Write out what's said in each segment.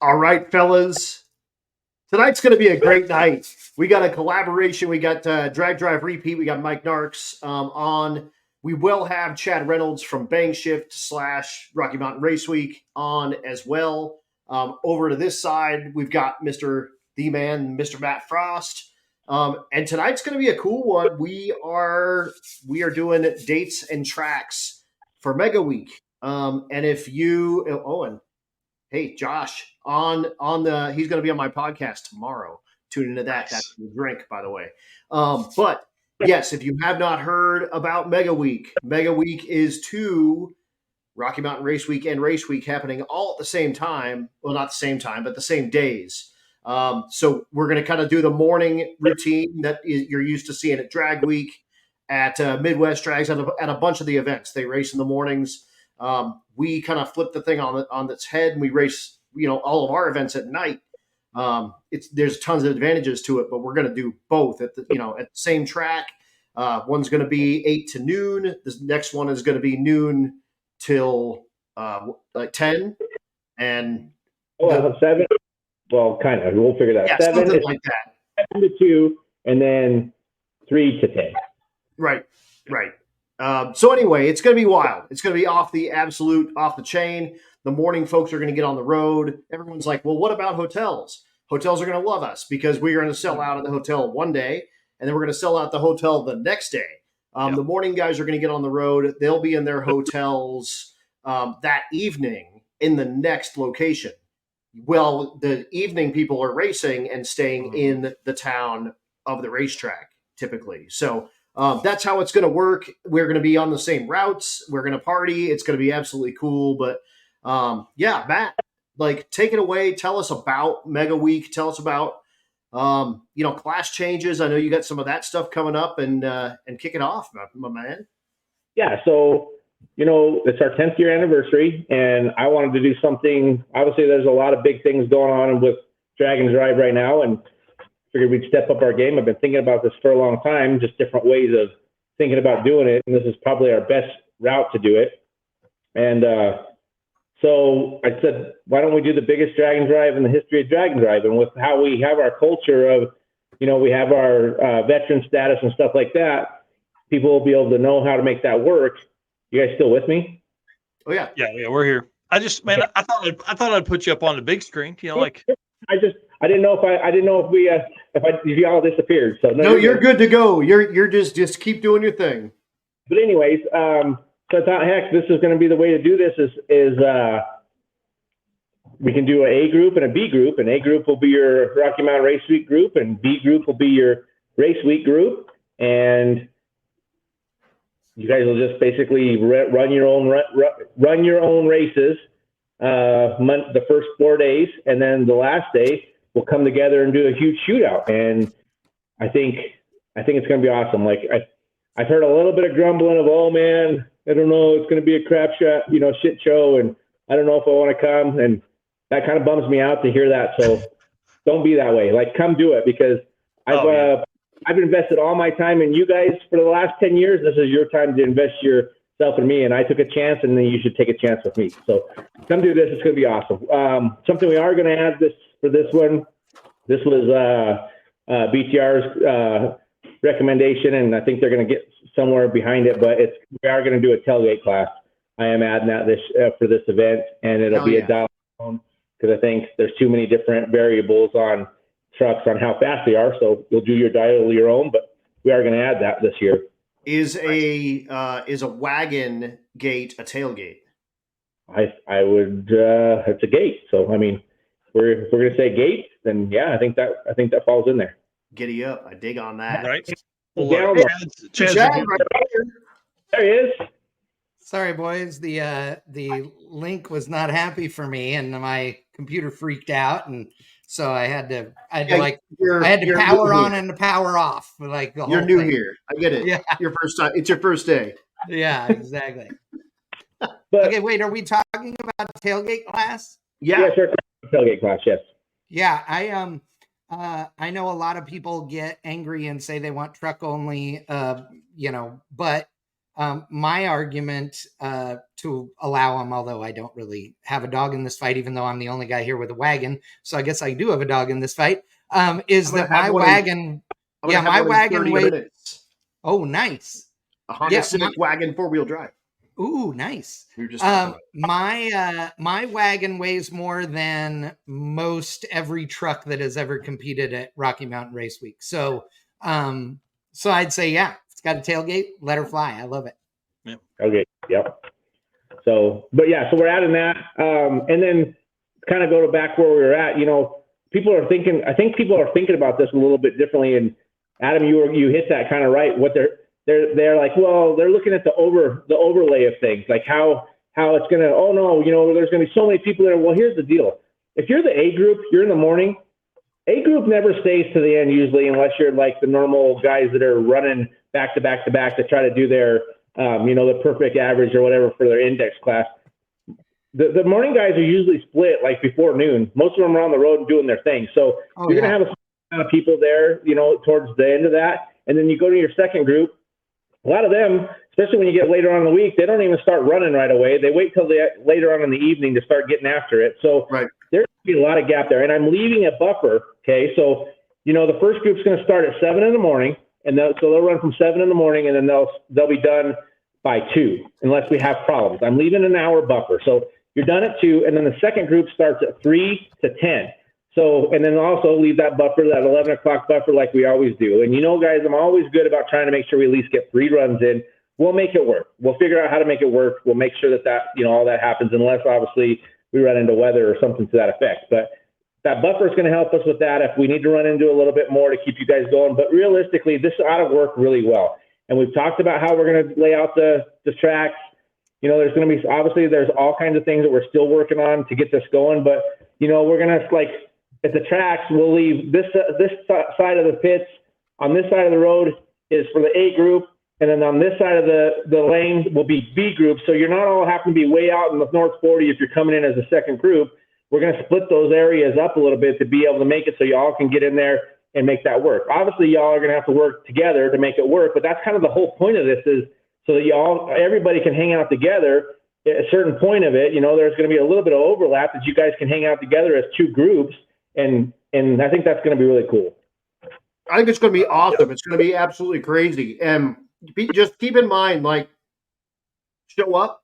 All right, fellas. Tonight's going to be a great night. We got a collaboration. We got Drag Drive Repeat. We got Mike Narks on. We will have Chad Reynolds from Bang Shift / Rocky Mountain Race Week on as well. Over to this side, we've got Mr. The Man, Mr. Matt Frost. And tonight's going to be a cool one. We are doing dates and tracks for Mega Week. And if you, Owen, hey, Josh, on the he's going to be on my podcast tomorrow. Tune into that. Nice. That's the drink, by the way. But yes, if you have not heard about Mega Week is 2 Rocky Mountain Race Week and Race Week happening all at the same time. Well, not the same time, but the same days. So we're going to kind of do the morning routine that you're used to seeing at Drag Week, at Midwest Drags, at a bunch of the events. They race in the mornings. We kind of flip the thing on its head, and we race, all of our events at night. There's tons of advantages to it, but we're going to do both at the same track. One's going to be 8 to noon. This next one is going to be noon till 10, and 7. Well, kind of. We'll figure that. Yeah, 7 something like that. 7 to 2, and then 3 to 10. Right. So anyway, it's going to be wild. It's going to be off the chain. The morning folks are going to get on the road. Everyone's like, well, what about hotels? Hotels are going to love us because we are going to sell out of the hotel one day, and then we're going to sell out the hotel the next day. The morning guys are going to get on the road. They'll be in their hotels that evening in the next location. Well, the evening people are racing and staying in the town of the racetrack typically. So that's how it's going to work. We're going to be on the same routes. We're going to party. It's going to be absolutely cool. But Matt, take it away. Tell us about Mega Week. Tell us about, class changes. I know you got some of that stuff coming up, and kick it off, my man. Yeah. So, it's our 10th year anniversary, and I wanted to do something. Obviously, there's a lot of big things going on with Drag and Drive right now, and figured we'd step up our game. I've been thinking about this for a long time, just different ways of thinking about doing it. And this is probably our best route to do it. And so I said, why don't we do the biggest Drag and Drive in the history of Drag and Drive? And with how we have our culture of, we have our veteran status and stuff like that, people will be able to know how to make that work. You guys still with me? Oh yeah. Yeah, we're here. I thought I'd put you up on the big screen. I didn't know if you all disappeared. So no, you're good to go. You're just keep doing your thing. But anyways, so I thought, heck, this is going to be the way to do this. Is we can do an A group and a B group. An A group will be your Rocky Mountain Race Week group, and B group will be your Race Week group. And you guys will just basically run your own races the first 4 days, and then the last day we'll come together and do a huge shootout. And I think it's going to be awesome. I've heard a little bit of grumbling of, oh man, I don't know, it's going to be a crap shot, shit show, and I don't know if I want to come. And that kind of bums me out to hear that. So don't be that way. Come do it, because I've invested all my time in you guys for the last 10 years. This is your time to invest yourself in me, and I took a chance, and then you should take a chance with me. So come do this. It's going to be awesome. Something we are going to add for this one. This was BTR's recommendation, and I think they're going to get somewhere behind it, but we are going to do a tailgate class. I am adding that for this event, and it'll be a dial phone, because I think there's too many different variables on trucks on how fast they are. So you'll do your own, but we are going to add that this year. Is a wagon gate a tailgate? I would. It's a gate. So I mean, if we're going to say gate, then yeah, I think that falls in there. Giddy up! I dig on that. Right. Chad, there he is. Sorry, boys. The link was not happy for me, and my computer freaked out, and so I had to power on and power off. You're new here. I get it. Yeah. Your first time. It's your first day. Yeah, exactly. Okay, wait. Are we talking about tailgate class? Yeah. Yeah, sure. Tailgate class. Yes. Yeah, I know a lot of people get angry and say they want truck only. But my argument to allow them, although I don't really have a dog in this fight, even though I'm the only guy here with a wagon, so I guess I do have a dog in this fight, is that my wagon, my wagon weighs. Minutes. Oh, nice. A Honda Civic wagon, 4-wheel drive. Ooh, nice. We were just my wagon weighs more than most every truck that has ever competed at Rocky Mountain Race Week. So, so I'd say, yeah, it's got a tailgate, let her fly. I love it. Yeah. Okay. Yep. So, but yeah, so we're adding that. And then kind of go back where we were at, I think people are thinking about this a little bit differently. And Adam, you hit that kind of right. What they're like, well, they're looking at the overlay of things, like how it's going to, oh no, there's going to be so many people there. Well, here's the deal. If you're the A group, you're in the morning. A group never stays to the end usually, unless you're like the normal guys that are running back to back to back to try to do their, the perfect average or whatever for their index class. The morning guys are usually split like before noon. Most of them are on the road and doing their thing. So you're going to have a amount of people there, towards the end of that. And then you go to your second group. A lot of them, especially when you get later on in the week, they don't even start running right away. They wait till later on in the evening to start getting after it. So there's going to be a lot of gap there. And I'm leaving a buffer. Okay. So, the first group's going to start at 7 in the morning. And so they'll run from 7 in the morning, and then they'll be done by 2, unless we have problems. I'm leaving an hour buffer. So you're done at 2. And then the second group starts at 3 to 10. So, and then also leave that buffer, that 11 o'clock buffer, like we always do. And guys, I'm always good about trying to make sure we at least get 3 runs in. We'll make it work. We'll figure out how to make it work. We'll make sure that all that happens, unless obviously we run into weather or something to that effect. But that buffer is going to help us with that if we need to run into a little bit more to keep you guys going. But realistically, this ought to work really well. And we've talked about how we're going to lay out the tracks. There's going to be, obviously there's all kinds of things that we're still working on to get this going. But, we're going to at the tracks, we'll leave this side of the pits. On this side of the road is for the A group, and then on this side of the lane will be B group. So you're not all having to be way out in the North 40 if you're coming in as a second group. We're going to split those areas up a little bit to be able to make it so y'all can get in there and make that work. Obviously, y'all are going to have to work together to make it work, but that's kind of the whole point of this, is so that everybody can hang out together. At a certain point of it, there's going to be a little bit of overlap that you guys can hang out together as 2 groups. And I think that's going to be really cool. I think it's going to be awesome. It's going to be absolutely crazy. And just keep in mind, show up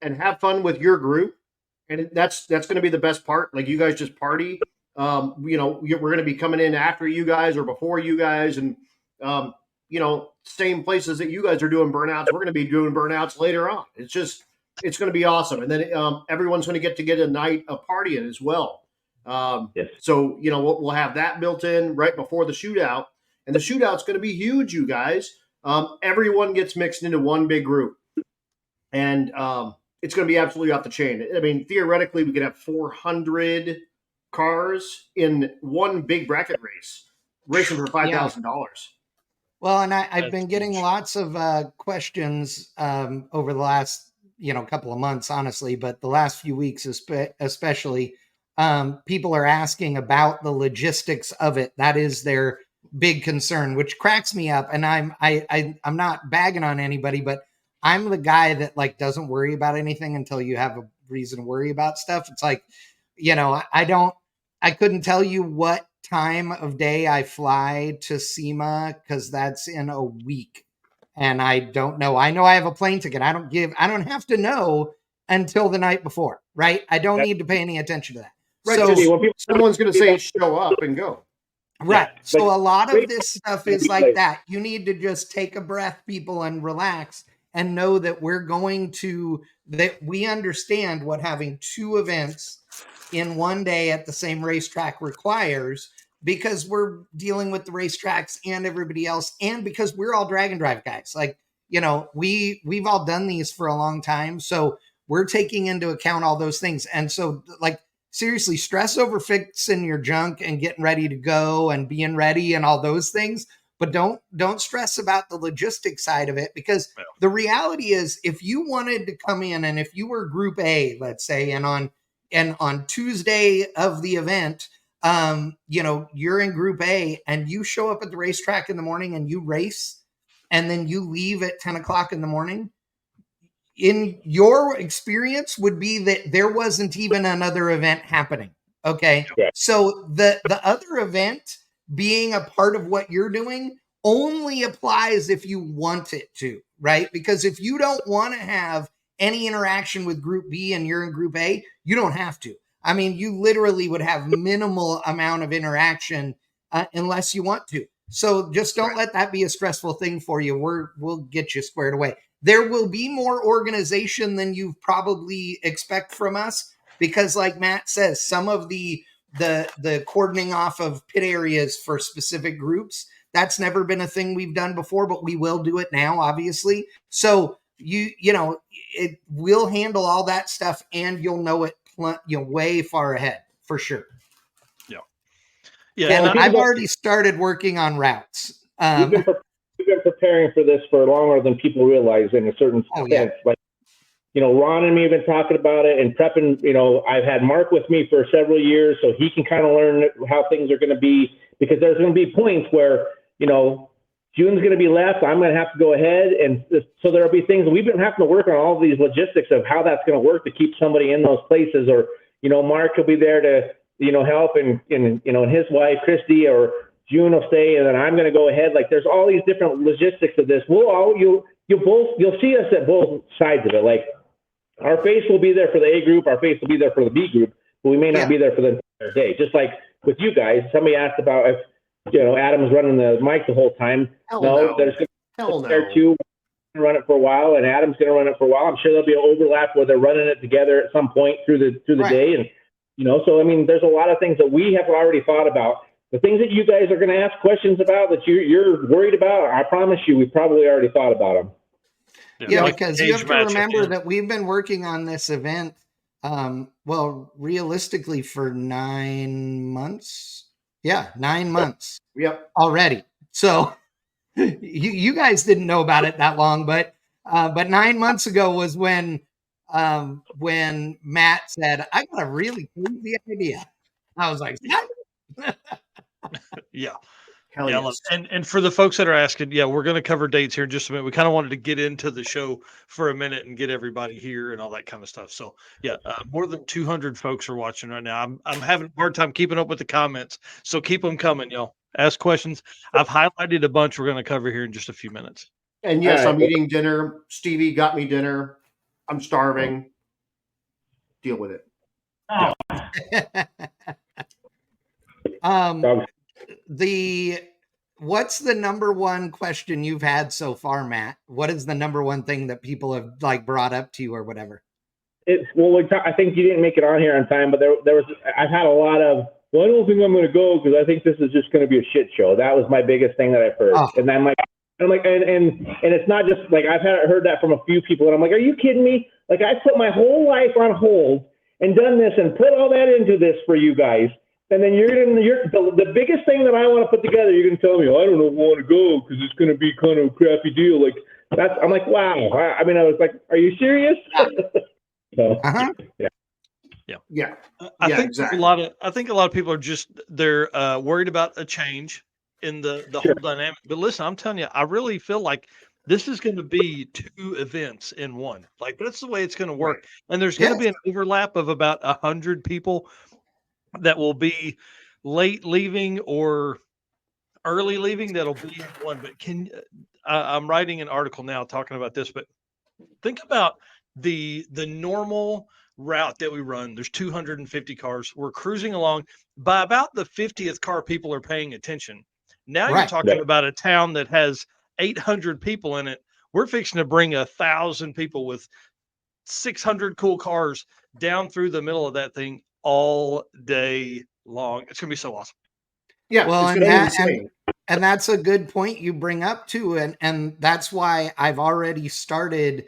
and have fun with your group. And that's going to be the best part. You guys just party. We're going to be coming in after you guys or before you guys. And, same places that you guys are doing burnouts, we're going to be doing burnouts later on. It's going to be awesome. And then everyone's going to get a night of partying as well. Yes. So, we'll have that built in right before the shootout, and the shootout's going to be huge, you guys. Everyone gets mixed into one big group, and it's going to be absolutely off the chain. I mean, theoretically, we could have 400 cars in one big bracket race, racing for $5,000. Well, and I've been getting lots of questions over the last, couple of months, honestly, but the last few weeks especially. People are asking about the logistics of it. That is their big concern, which cracks me up. And I'm not bagging on anybody, but I'm the guy that doesn't worry about anything until you have a reason to worry about stuff. It's I couldn't tell you what time of day I fly to SEMA, because that's in a week. And I don't know. I know I have a plane ticket. I don't have to know until the night before, right? I don't need to pay any attention to that. Right. So someone's going to say, show up and go. Right. So a lot of this stuff is like that. You need to just take a breath, people, and relax, and know that we understand what having 2 events in one day at the same racetrack requires, because we're dealing with the racetracks and everybody else. And because we're all drag and drive guys, we've all done these for a long time. So we're taking into account all those things. And so seriously, stress over fixing your junk and getting ready to go and being ready and all those things. But don't stress about the logistics side of it, because the reality is, if you wanted to come in and if you were Group A, let's say, and on Tuesday of the event, you're in Group A and you show up at the racetrack in the morning and you race, and then you leave at 10 o'clock in the morning, in your experience would be that there wasn't even another event happening. Okay. Yeah. So the other event being a part of what you're doing only applies if you want it to, right? Because if you don't want to have any interaction with group B and you're in group A, you don't have to. I mean, you literally would have minimal amount of interaction unless you want to. So just don't let that be a stressful thing for you. We'll get you squared away. There will be more organization than you probably expect from us, because like Matt says, some of the cordoning off of pit areas for specific groups, that's never been a thing we've done before, but we will do it now, obviously. So we'll handle all that stuff, and you'll know it way far ahead for sure. Yeah. And Well, I've already started working on routes. We've been preparing for this for longer than people realize in a certain sense. Yeah. Like, Ron and me have been talking about it and prepping. I've had Mark with me for several years, so he can kind of learn how things are going to be, because there's going to be points where, June's going to be left. I'm going to have to go ahead. And so there'll be things we've been having to work on, all these logistics of how that's going to work to keep somebody in those places. Or, Mark will be there to, help, and his wife, Christy, or June will stay, and then I'm going to go ahead. Like, there's all these different logistics of this. You'll see us at both sides of it. Like, our face will be there for the A group, our face will be there for the B group, but we may not be there for the entire day. Just like with you guys, somebody asked about if, Adam's running the mic the whole time. No, there's going to be there too. We're going to run it for a while, and Adam's going to run it for a while. I'm sure there'll be an overlap where they're running it together at some point through the day. And, so, I mean, there's a lot of things that we have already thought about. The things that you guys are going to ask questions about that you're worried about, I promise you, we've probably already thought about them. Yeah, because you have to remember that we've been working on this event, realistically for 9 months. Yeah, 9 months. Yep. Already. So you guys didn't know about it that long, but 9 months ago was when Matt said, "I got a really crazy idea." I was like, yeah. Hell yeah, yes. and for the folks that are asking, we're going to cover dates here in just a minute. We kind of wanted to get into the show for a minute and get everybody here and all that kind of stuff. So more than 200 folks are watching right now. I'm having a hard time keeping up with the comments, so keep them coming, y'all. Ask questions. I've highlighted a bunch we're going to cover here in just a few minutes. And yes, I'm eating dinner. Stevie got me dinner. I'm starving. Deal with it. What's the number one question you've had so far, Matt? What is the number one thing that people have brought up to you or whatever? I think you didn't make it on here on time, but I've had a lot of, I don't think I'm going to go because I think this is just going to be a shit show. That was my biggest thing that I've heard. Oh. And I'm like, and it's not just like, I've heard that from a few people, and I'm like, are you kidding me? Like, I put my whole life on hold and done this and put all that into this for you guys. And then the biggest thing that I want to put together, you're going to tell me, I don't know if I want to go because it's going to be kind of a crappy deal. Like, I'm like, wow. I was like, are you serious? So, Yeah. I think exactly. I think a lot of people are just they're worried about a change in the whole dynamic. But listen, I'm telling you, I really feel like this is going to be 2 events in one. Like, that's the way it's going to work. Right. And there's going to be an overlap of about 100 people that will be late leaving or early leaving. That'll be in one. But I'm writing an article now talking about this. But think about the normal route that we run. There's 250 cars. We're cruising along. By about the 50th car, people are paying attention. Now you're talking about a town that has 800 people in it. We're fixing to bring 1,000 people with 600 cool cars down through the middle of that thing all day long. It's gonna be so awesome. Yeah, well, and that's a good point you bring up too, and that's why I've already started.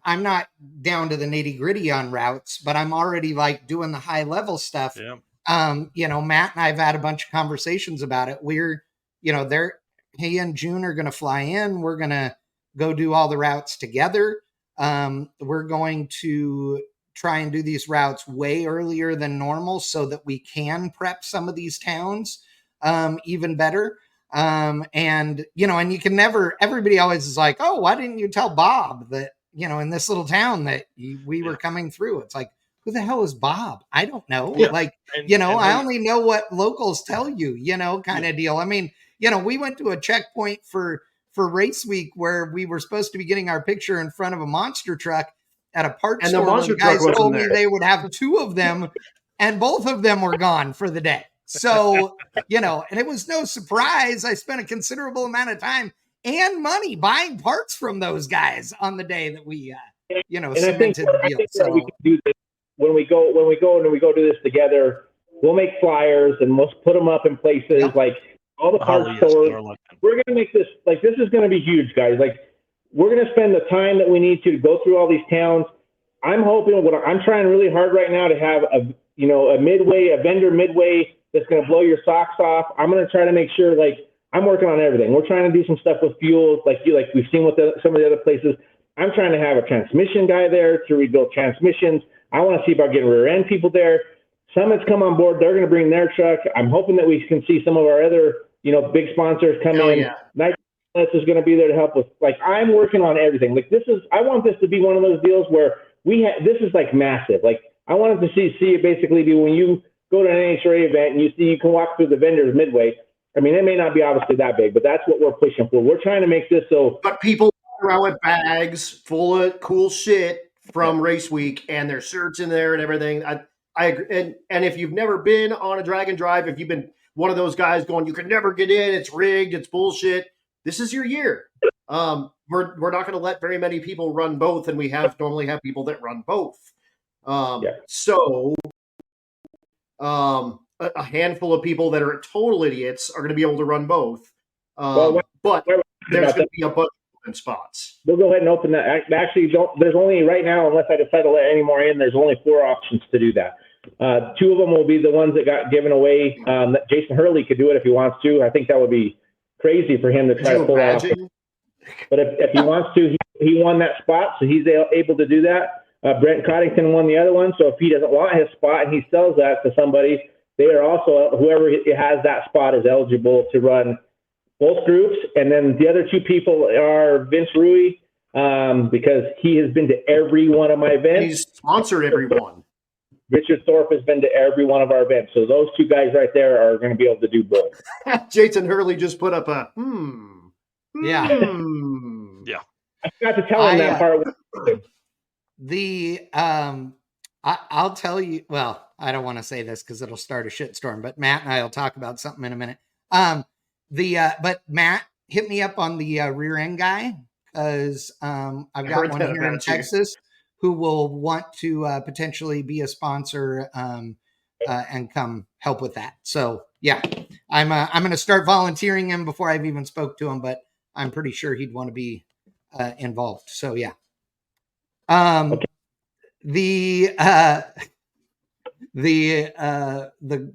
I'm not down to the nitty gritty on routes, but I'm already doing the high level stuff. Yeah. Matt and I've had a bunch of conversations about it. We're, he and June are going to fly in. We're going to go do all the routes together. We're going to try and do these routes way earlier than normal so that we can prep some of these towns even better. And, and you can never, everybody always is like, oh, why didn't you tell Bob that, in this little town that we were coming through? It's like, who the hell is Bob? I don't know. Yeah. Like, And I only know what locals tell you, kind of deal. I mean, we went to a checkpoint for race week where we were supposed to be getting our picture in front of a monster truck at a parts store. And the guys told me they would have 2 of them, and both of them were gone for the day. So, and it was no surprise. I spent a considerable amount of time and money buying parts from those guys on the day that we, cemented the deal. So we can do this when we go and we go do this together. We'll make flyers and we'll put them up in places like all the parts stores. We're going to make this, this is going to be huge, guys. We're going to spend the time that we need to go through all these towns. I'm hoping, I'm trying really hard right now to have a vendor midway that's going to blow your socks off. I'm going to try to make sure, I'm working on everything. We're trying to do some stuff with fuels, like we've seen with some of the other places. I'm trying to have a transmission guy there to rebuild transmissions. I want to see about getting rear end people there. Summit's come on board. They're going to bring their truck. I'm hoping that we can see some of our other, big sponsors come in. Yeah. Night is going to be there to help with. I'm working on everything. I want this to be one of those deals where this is massive. I wanted to see it basically be when you go to an NHRA event and you can walk through the vendors midway. I mean, it may not be obviously that big, but that's what we're pushing for. We're trying to make this so. But people walk around with bags full of cool shit from race week and their shirts in there and everything. I agree. And if you've never been on a drag and drive, if you've been one of those guys going, you can never get in, it's rigged, it's bullshit, this is your year. We're not going to let very many people run both, and we normally have people that run both. So a handful of people that are total idiots are going to be able to run both. But there's going to be a bunch of open spots. We'll go ahead and open that. Actually, there's only right now, unless I decide to let any more in, there's only 4 options to do that. 2 of them will be the ones that got given away. Jason Hurley could do it if he wants to. I think that would be crazy for him to try to pull off. But if he wants to, he won that spot, so he's able to do that. Brent Coddington won the other one, so if he doesn't want his spot and he sells that to somebody, they are also, whoever has that spot is eligible to run both groups. And then the other 2 people are Vince Rui, because he has been to every one of my events. He's sponsored every one. Richard Thorpe has been to every one of our events. So those 2 guys right there are going to be able to do both. Jason Hurley just put up a Yeah. Yeah. I forgot to tell him that part. I'll tell you, well, I don't want to say this because it'll start a shitstorm, but Matt and I will talk about something in a minute. But Matt, hit me up on the rear end guy, because I've got one here in Texas who will want to potentially be a sponsor and come help with that. So yeah, I'm going to start volunteering him before I've even spoke to him, but I'm pretty sure he'd want to be involved. So yeah. Okay. The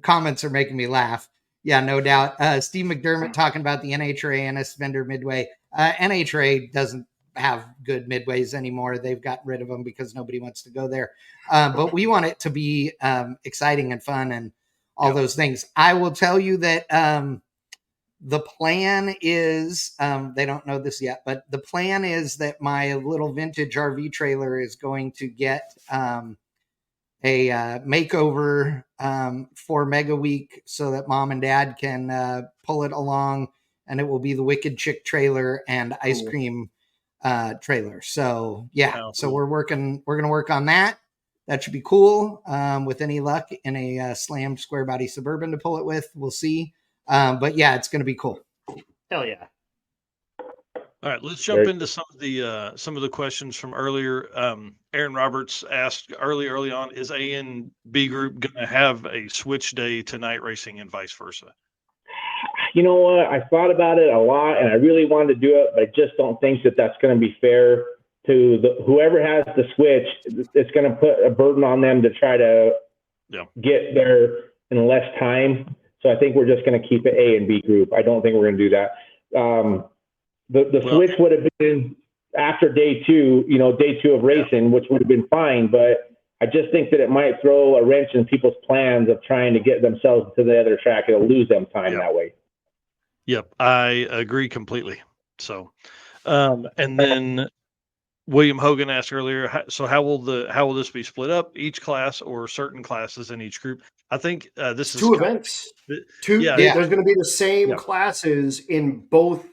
comments are making me laugh. Yeah, no doubt. Steve McDermott talking about the NHRA Ennis vendor midway. NHRA doesn't have good midways anymore. They've gotten rid of them because nobody wants to go there. But we want it to be exciting and fun and all those things. I will tell you that the plan is, they don't know this yet, but the plan is that my little vintage RV trailer is going to get a makeover for Mega Week so that Mom and Dad can pull it along, and it will be the Wicked Chick trailer and ice cream trailer. So yeah, so we're going to work on that. That should be cool. With any luck, in a slammed square body Suburban to pull it with, we'll see. But yeah, it's going to be cool. Hell yeah. All right, let's jump into some of the questions from earlier. Aaron Roberts asked early on, is A and B group going to have a switch day to night racing and vice versa? You know what? I thought about it a lot, and I really wanted to do it, but I just don't think that that's going to be fair to whoever has the switch. It's going to put a burden on them to try to get there in less time. So I think we're just going to keep it A and B group. I don't think we're going to do that. The switch would have been after day 2 of racing, which would have been fine. But I just think that it might throw a wrench in people's plans of trying to get themselves to the other track. It'll lose them time that way. Yep, I agree completely. So, and then William Hogan asked earlier, so how will this be split up? Each class or certain classes in each group? I think this is two events. Yeah, There's going to be the same Yeah. classes in both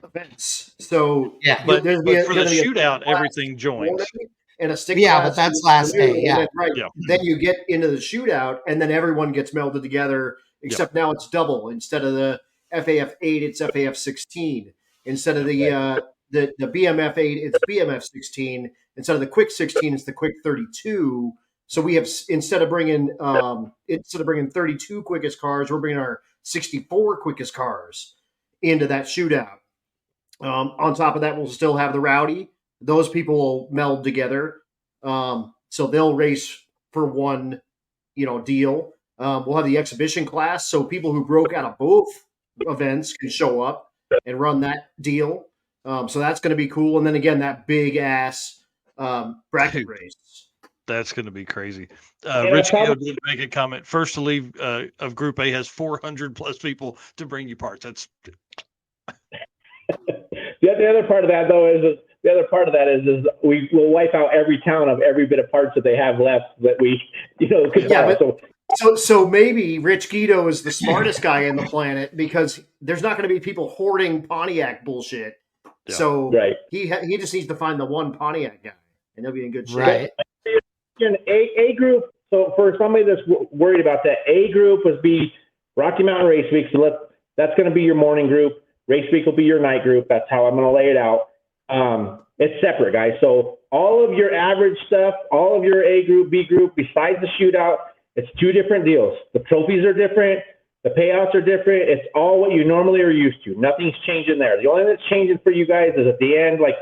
events. So Yeah. but there's for the shootout, everything joins. And a stick Yeah, class but that's last day. and Yeah. then, right. Yeah. Then you get into the shootout, and then everyone gets melded together. Except now it's double. Instead of the FAF 8, it's FAF 16. Instead of the BMF 8, it's BMF 16. Instead of the quick 16, it's the quick 32. So we have, instead of bringing 32 quickest cars, we're bringing our 64 quickest cars into that shootout. On top of that, we'll still have the rowdy. Those people will meld together. So they'll race for one, deal. We'll have the exhibition class, so people who broke out of both events can show up and run that deal. So that's going to be cool. And then again, that big ass bracket race. That's going to be crazy. Rich Keogh did make a comment. First to leave of Group A has 400 plus people to bring you parts. That's the other part of that, though, is we will wipe out every town of every bit of parts that they have left that we, could borrow. So maybe Rich Guido is the smartest guy in the planet because there's not going to be people hoarding Pontiac bullshit. Yeah. So he just needs to find the one Pontiac guy, and he'll be in good shape. Right. An A group. So for somebody that's worried about that, A group would be Rocky Mountain Race Week. So that's going to be your morning group. Race Week will be your night group. That's how I'm going to lay it out. It's separate, guys. So all of your average stuff, all of your A group, B group, besides the shootout, it's two different deals. The trophies are different. The payouts are different. It's all what you normally are used to. Nothing's changing there. The only thing that's changing for you guys is at the end, like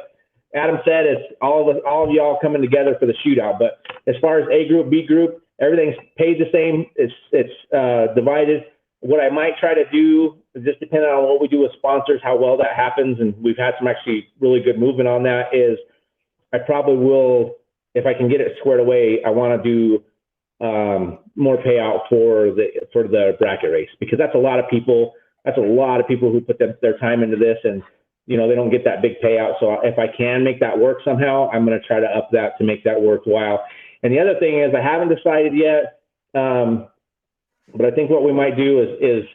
Adam said, it's all of y'all coming together for the shootout. But as far as A group, B group, everything's paid the same. It's divided. What I might try to do, just depending on what we do with sponsors, how well that happens, and we've had some actually really good movement on that, is I probably will, if I can get it squared away, I want to do more payout for the bracket race, because that's a lot of people. That's a lot of people who put their time into this, and they don't get that big payout. So if I can make that work somehow, I'm going to try to up that to make that worthwhile. And the other thing is, I haven't decided yet. But I think what we might do is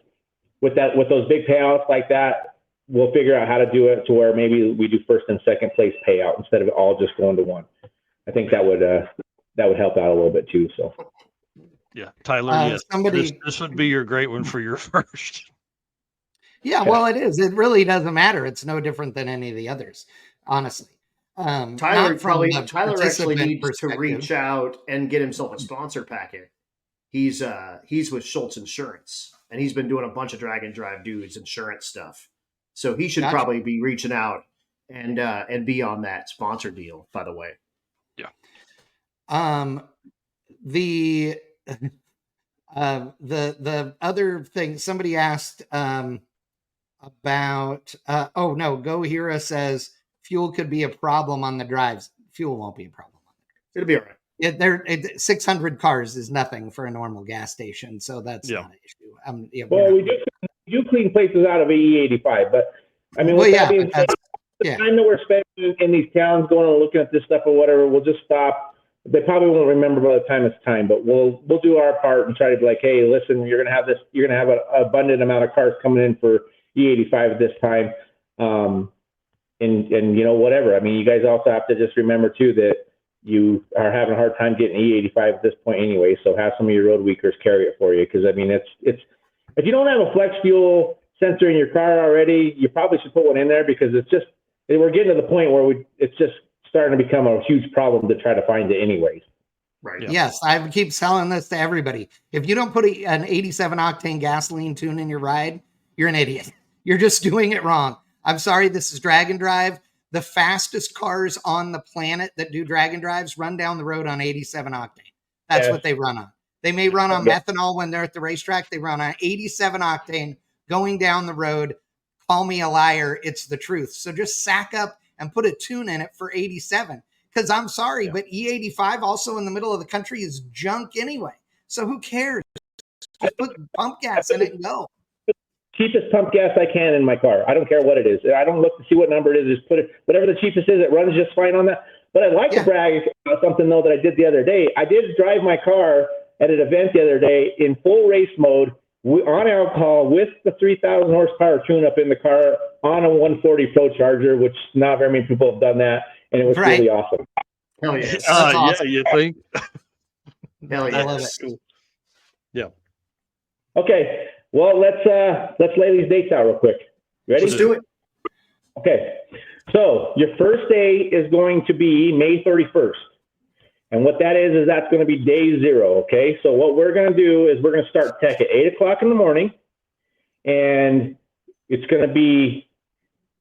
with those big payouts like that, we'll figure out how to do it to where maybe we do first and second place payout instead of all just going to one. I think that would help out a little bit too. So yeah, Tyler, yes, this would be your great one for your first. Yeah, well, it is. It really doesn't matter. It's no different than any of the others, honestly. Tyler actually needs to reach out and get himself a sponsor packet. He's with Schultz Insurance, and he's been doing a bunch of drag and drive dudes insurance stuff. So he should probably be reaching out and be on that sponsor deal, by the way. Yeah. The other thing somebody asked about Go Hira says fuel could be a problem on the drives. Fuel won't be a problem on the drives. It'll be all right. 600 cars is nothing for a normal gas station, so that's not an issue. We do clean places out of E85, but I mean, the time that we're spending in these towns going and looking at this stuff or whatever, we'll just stop. They probably won't remember by the time it's time, but we'll do our part and try to be like, hey, listen, you're gonna have an abundant amount of cars coming in for E85 at this time, and whatever. I mean, you guys also have to just remember too that you are having a hard time getting E85 at this point anyway, so have some of your road weakers carry it for you. Because I mean, it's if you don't have a flex fuel sensor in your car already, you probably should put one in there, because we're getting to the point where it's just starting to become a huge problem to try to find it anyways. Right. Yeah. Yes, I keep selling this to everybody. If you don't put an 87 octane gasoline tune in your ride, you're an idiot. You're just doing it wrong. I'm sorry. This is drag and drive. The fastest cars on the planet that do drag and drives run down the road on 87 octane. That's what they run on. They may run on methanol when they're at the racetrack. They run on 87 octane going down the road. Call me a liar. It's the truth. So just sack up and put a tune in it for 87. Because I'm sorry, but E85 also in the middle of the country is junk anyway. So who cares? Just put pump gas in it and go. cheapest pump gas I can in my car. I don't care what it is. I don't look to see what number it is. Just put it, whatever the cheapest is, it runs just fine on that. But I'd like to brag about something, though, that I did the other day. I did drive my car at an event the other day in full race mode on alcohol with the 3,000 horsepower tune-up in the car on a 140 Pro Charger, which not very many people have done that, and it was really awesome. Hell yes. Yeah, you think? Hell I love yes. it. Cool. Yeah. Okay, well, let's lay these dates out real quick. Ready? Let's do it. Okay, so your first day is going to be May 31st. And what that is that's going to be day 0, okay? So what we're going to do is we're going to start tech at 8 o'clock in the morning. And it's going to be,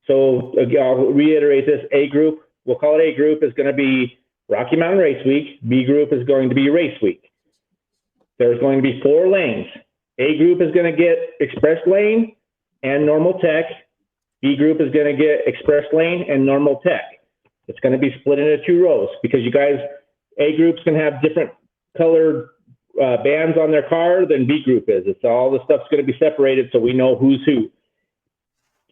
so again, I'll reiterate this, A group, we'll call it A group, is going to be Rocky Mountain Race Week. B group is going to be Race Week. There's going to be 4 lanes. A group is going to get express lane and normal tech. B group is going to get express lane and normal tech. It's going to be split into 2 rows because you guys, A group's going to have different colored bands on their car than B group is. It's all the stuff's going to be separated so we know who's who.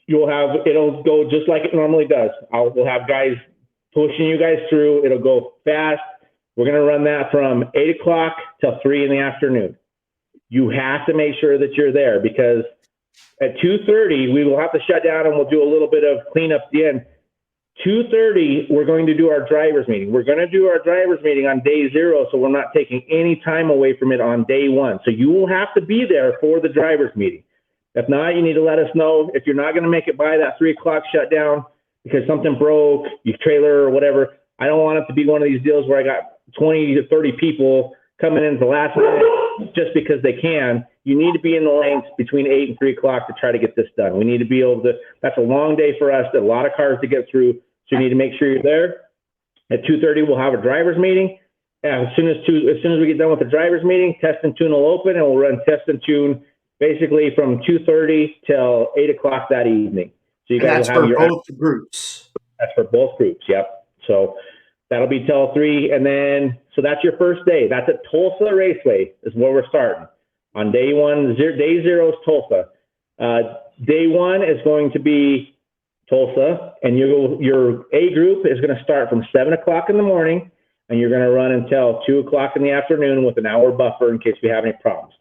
It'll go just like it normally does. We'll have guys pushing you guys through. It'll go fast. We're going to run that from 8 o'clock till 3 in the afternoon. You have to make sure that you're there because at 2:30, we will have to shut down and we'll do a little bit of cleanup at the end. 2:30, we're going to do our driver's meeting. We're going to do our driver's meeting on day 0, so we're not taking any time away from it on day 1. So you will have to be there for the driver's meeting. If not, you need to let us know. If you're not going to make it by that 3 o'clock shutdown because something broke, your trailer or whatever, I don't want it to be one of these deals where I got 20 to 30 people coming in at the last minute just because they can. You need to be in the lanes between 8 and 3 o'clock to try to get this done. We need to be able to, that's a long day for us, a lot of cars to get through. So you need to make sure you're there. At 2:30, we'll have a driver's meeting. And as soon as we get done with the driver's meeting, test and tune will open, and we'll run test and tune basically from 2:30 till 8 o'clock that evening. So you guys will have for both groups. That's for both groups. Yep. So that'll be till 3, and then so that's your first day. That's at Tulsa Raceway is where we're starting. On day 1, day 0 is Tulsa. Day 1 is going to be Tulsa, and your A group is going to start from 7 o'clock in the morning, and you're going to run until 2 o'clock in the afternoon with an hour buffer in case we have any problems.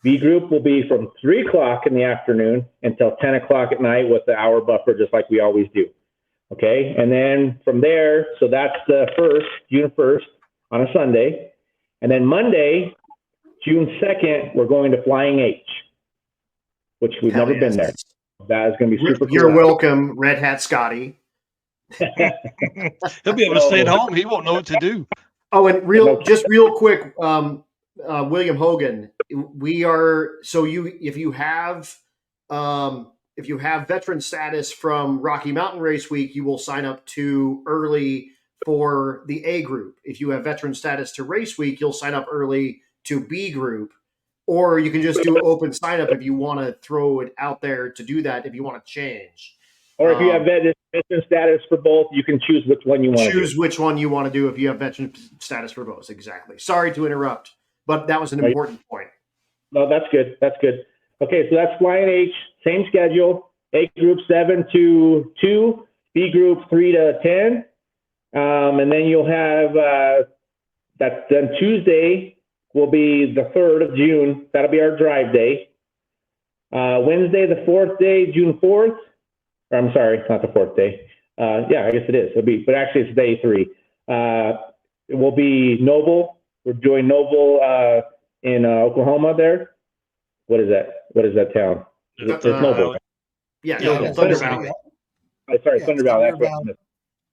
B group will be from 3 o'clock in the afternoon until 10 o'clock at night with the hour buffer, just like we always do. Okay, and then from there, so that's the June 1st on a Sunday, and then Monday, June 2nd, we're going to Flying H, which we've never been there. That is going to be super cool. You're welcome, Red Hat Scotty. He'll be able to stay at home. He won't know what to do. Oh, and real quick, William Hogan, if you have veteran status from Rocky Mountain Race Week, you will sign up too early for the A group. If you have veteran status to Race Week, you'll sign up early to B group. Or you can just do open sign up if you want to throw it out there to do that if you want to change. Or if you have veteran status for both, you can choose which one you want to do. Choose which one you want to do if you have veteran status for both. Exactly. Sorry to interrupt, but that was an important point. No, that's good. That's good. Okay, so that's Flying H, same schedule. A group 7 to 2, B group 3 to 10. And then you'll have then Tuesday will be the 3rd of June. That'll be our drive day. Wednesday, the 4th day, June 4th. Or, I'm sorry, not the 4th day. Yeah, I guess it is. But actually it's day 3. It will be Noble. We're doing Noble in Oklahoma there. What is that? What is that town? It's Noble. Yeah, Thunder Valley. Sorry, Thunder Valley.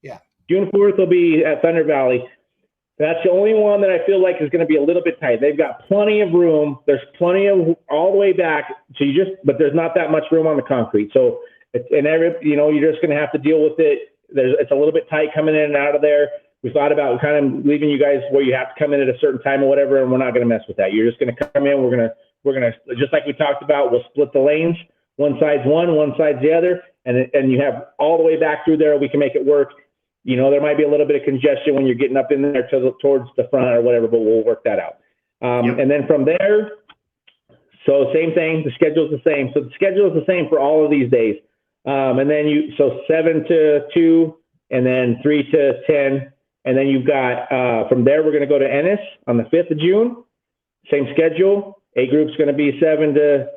Yeah. June 4th will be at Thunder Valley. That's the only one that I feel like is going to be a little bit tight. They've got plenty of room. There's plenty of all the way back. So but there's not that much room on the concrete. So you're just going to have to deal with it. It's a little bit tight coming in and out of there. We thought about kind of leaving you guys where you have to come in at a certain time or whatever, and we're not going to mess with that. You're just going to come in. We're going to just like we talked about. We'll split the lanes. One side's one side's the other, and you have all the way back through there. We can make it work. There might be a little bit of congestion when you're getting up in there towards the front or whatever, but we'll work that out. And then from there, So same thing. The schedule's the same. So the schedule is the same for all of these days. And then 7 to 2, and then 3 to 10. And then you've got, from there, we're going to go to Ennis on the 5th of June. Same schedule. A group's going to be 7 to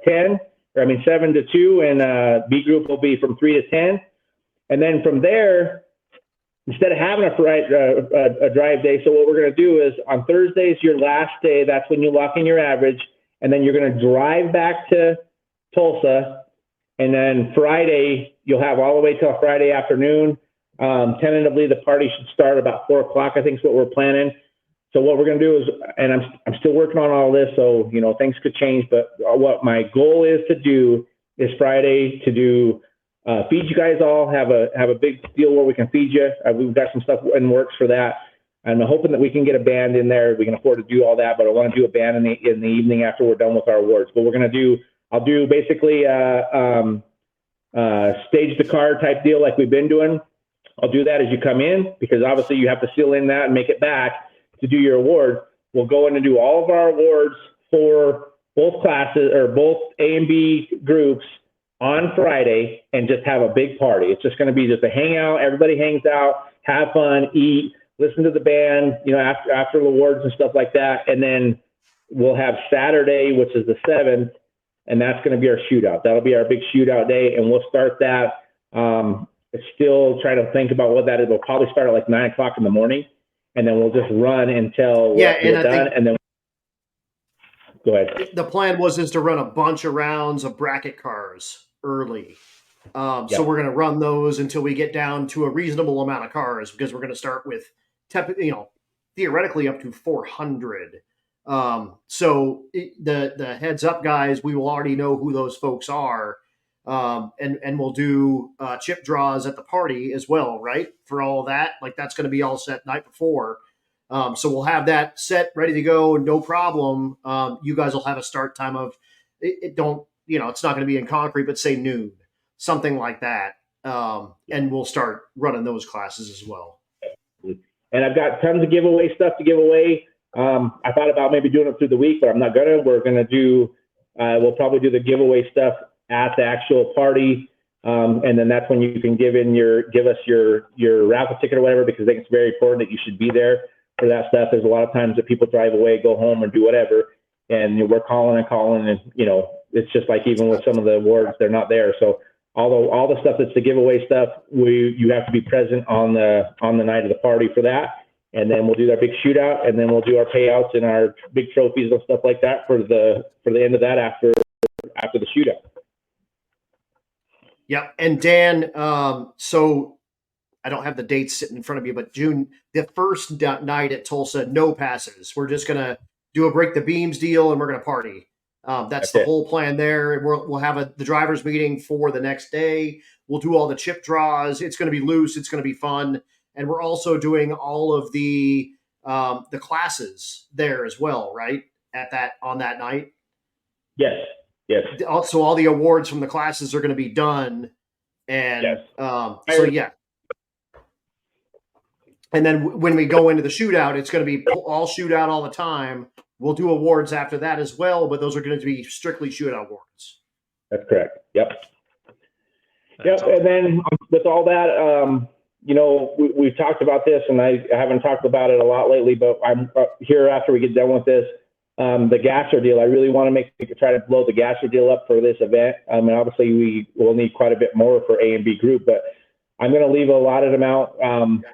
2, and B group will be from 3 to 10. And then from there, instead of having a drive day, so what we're going to do is on Thursday is your last day. That's when you lock in your average. And then you're going to drive back to Tulsa. And then Friday, you'll have all the way till Friday afternoon. Tentatively, the party should start about 4 o'clock, I think is what we're planning. So what we're going to do is, and I'm still working on all this, so, things could change. But what my goal is to do is Friday to do feed you guys all, have a big deal where we can feed you. We've got some stuff in works for that. I'm hoping that we can get a band in there. We can afford to do all that, but I want to do a band in the evening after we're done with our awards. But I'll do basically stage the car type deal like we've been doing. I'll do that as you come in, because obviously you have to seal in that and make it back to do your award. We'll go in and do all of our awards for both classes, or both A and B groups, on Friday, and just have a big party. It's just going to be just a hangout. Everybody hangs out, have fun, eat, listen to the band, after the awards and stuff like that. And then we'll have Saturday, which is the 7th, and that's going to be our shootout. That'll be our big shootout day, and we'll start that. Still trying to think about what that is. We'll probably start at like 9 o'clock in the morning, and then we'll just run until we're done. And then go ahead. The plan is to run a bunch of rounds of bracket cars early. So we're going to run those until we get down to a reasonable amount of cars, because we're going to start with, theoretically up to 400. So the heads up guys, we will already know who those folks are. And we'll do chip draws at the party as well, right? For all of that, like that's going to be all set night before. So we'll have that set, ready to go, no problem. You guys will have a start time of it's not going to be in concrete, but say noon, something like that. And we'll start running those classes as well. And I've got tons of giveaway stuff to give away. I thought about maybe doing it through the week, but I'm not gonna. We're gonna do. We'll probably do the giveaway stuff at the actual party, and then that's when you can give us your raffle ticket or whatever, because I think it's very important that you should be there for that stuff. There's a lot of times that people drive away, go home, or do whatever, and we're calling, and it's just like even with some of the awards, they're not there. So all the stuff that's the giveaway stuff, you have to be present on the night of the party for that. And then we'll do our big shootout, and then we'll do our payouts and our big trophies and stuff like that for the end of that after the shootout. Yep. And Dan, so I don't have the dates sitting in front of me, but June, the first night at Tulsa, no passes. We're just going to do a break the beams deal, and we're going to party. That's the whole plan there. And we'll have the drivers meeting for the next day. We'll do all the chip draws. It's going to be loose. It's going to be fun. And we're also doing all of the classes there as well, right? On that night. Yes. Yes. Also, all the awards from the classes are going to be done. And yes. So, yeah. And then when we go into the shootout, it's going to be all shootout all the time. We'll do awards after that as well, but those are going to be strictly shootout awards. That's correct. Yep. Awesome. And then with all that, we've talked about this, and I haven't talked about it a lot lately, but I'm here after we get done with this. The gasser deal, I really want to try to blow the gasser deal up for this event. I mean, obviously we will need quite a bit more for A and B group, but I'm going to leave a allotted amount,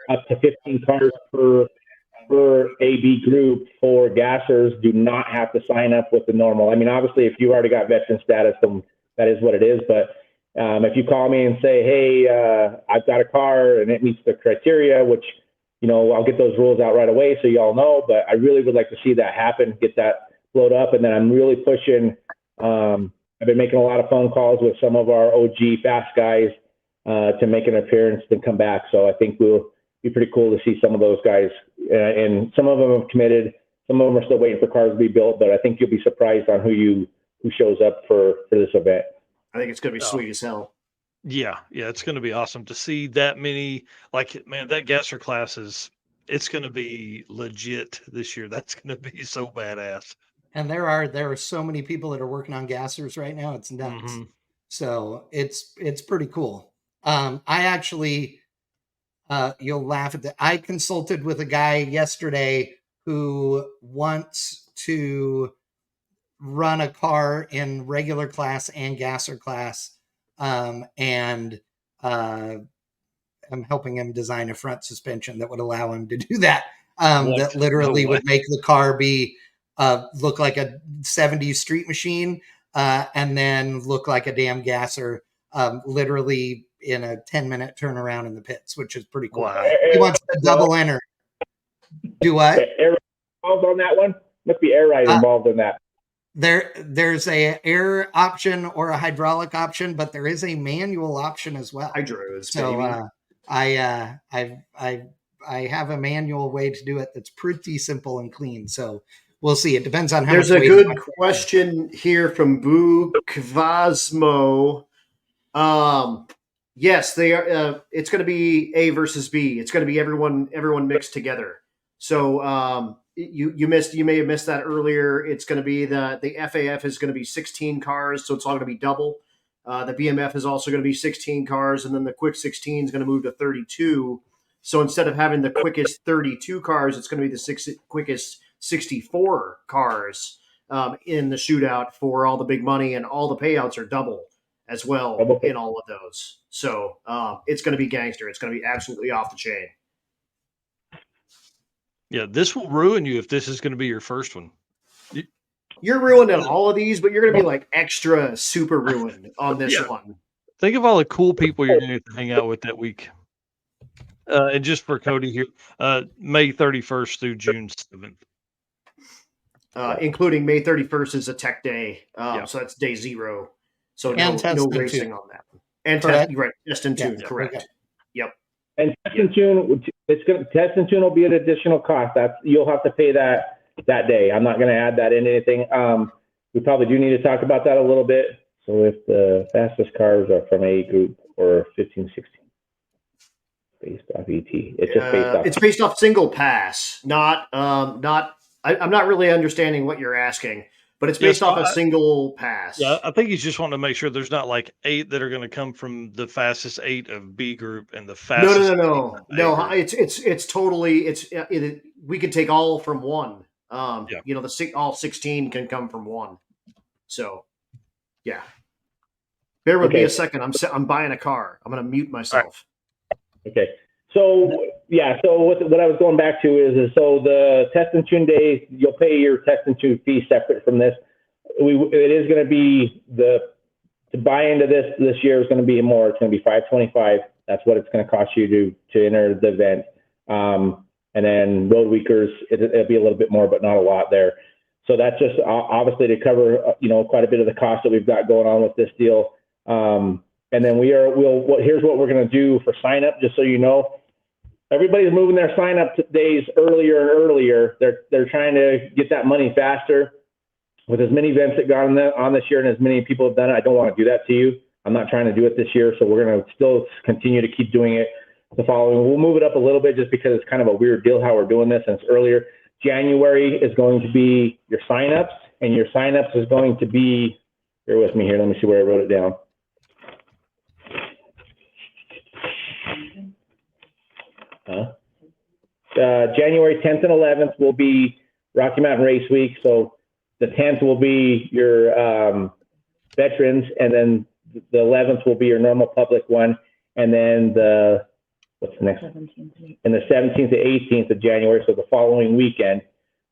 up to 15 cars per AB group for gassers. Do not have to sign up with the normal. I mean, obviously if you already got veteran status, then that is what it is. But if you call me and say, hey, I've got a car and it meets the criteria, which, I'll get those rules out right away so y'all know, but I really would like to see that happen, get that blowed up. And then I'm really pushing, I've been making a lot of phone calls with some of our OG fast guys to make an appearance and come back. So I think we'll be pretty cool to see some of those guys. And some of them have committed. Some of them are still waiting for cars to be built, but I think you'll be surprised on who shows up for this event. I think it's going to be sweet as hell. Yeah, it's going to be awesome to see that many. Like, man, that gasser class it's going to be legit this year. That's going to be so badass. And there are so many people that are working on gassers right now. It's nuts. Mm-hmm. So it's pretty cool. I actually, you'll laugh at that. I consulted with a guy yesterday who wants to run a car in regular class and gasser class. And I'm helping him design a front suspension that would allow him to do that. That literally would make the car be look like a 70s street machine, and then look like a damn gasser, literally in a 10-minute turnaround in the pits, which is pretty cool. Wow. He wants to double enter. Do what? Air involved on that one? Must be air ride involved in that. There's a air option or a hydraulic option, but there is a manual option as well. Hydros, So baby. I have a manual way to do it that's pretty simple and clean. So we'll see. It depends on how There's much a weight good question here from Boo Kvasmo. Yes, they are. It's going to be A versus B. It's going to be everyone mixed together. So you may have missed that earlier. It's going to be the FAF is going to be 16 cars, so it's all going to be double. The BMF is also going to be 16 cars, and then the quick 16 is going to move to 32. So instead of having the quickest 32 cars, it's going to be the quickest 64 cars in the shootout for all the big money, and all the payouts are double as well in all of those. So it's going to be gangster. It's going to be absolutely off the chain. Yeah, this will ruin you if this is going to be your first one. You're ruined on all of these, but you're going to be like extra super ruined on this one. Think of all the cool people you're going to hang out with that week. And just for Cody here, May 31st through June 7th. Including May 31st is a tech day. So that's day 0. So no racing on that. And test and tune, correct. Okay. Yep. And test and tune, test and tune will be an additional cost. You'll have to pay that day. I'm not going to add that into anything. We probably do need to talk about that a little bit. So if the fastest cars are from A group or 15, 16, based off ET, it's just based off. It's based off single pass, not. I'm not really understanding what you're asking, but it's based off a single pass. Yeah, I think he's just wanting to make sure there's not like 8 that are going to come from the fastest 8 of B group and the fastest. No. It's totally we could take all from one. All 16 can come from one. So, yeah. Bear with me a second. I'm buying a car. I'm going to mute myself. Okay. So what I was going back to is so the test and tune days, you'll pay your test and tune fee separate from this. It is going to be to buy into this year is going to be more. It's going to be $525. That's what it's going to cost you to enter the event. And then road weekers, it'll be a little bit more, but not a lot there. So that's just obviously to cover quite a bit of the cost that we've got going on with this deal. And then here's what we're going to do for sign up, just so you know. Everybody's moving their sign up days earlier and earlier. They're trying to get that money faster. With as many events that got on this year and as many people have done it, I don't want to do that to you. I'm not trying to do it this year, so we're going to still continue to keep doing it the following. We'll move it up a little bit just because it's kind of a weird deal how we're doing this, and it's earlier. January is going to be your signups, and your signups is going to be, bear with me here, let me see where I wrote it down. January 10th and 11th will be Rocky Mountain Race Week. So the 10th will be your veterans, and then the 11th will be your normal public one. And then what's the next? 17th. And the 17th to 18th of January, so the following weekend,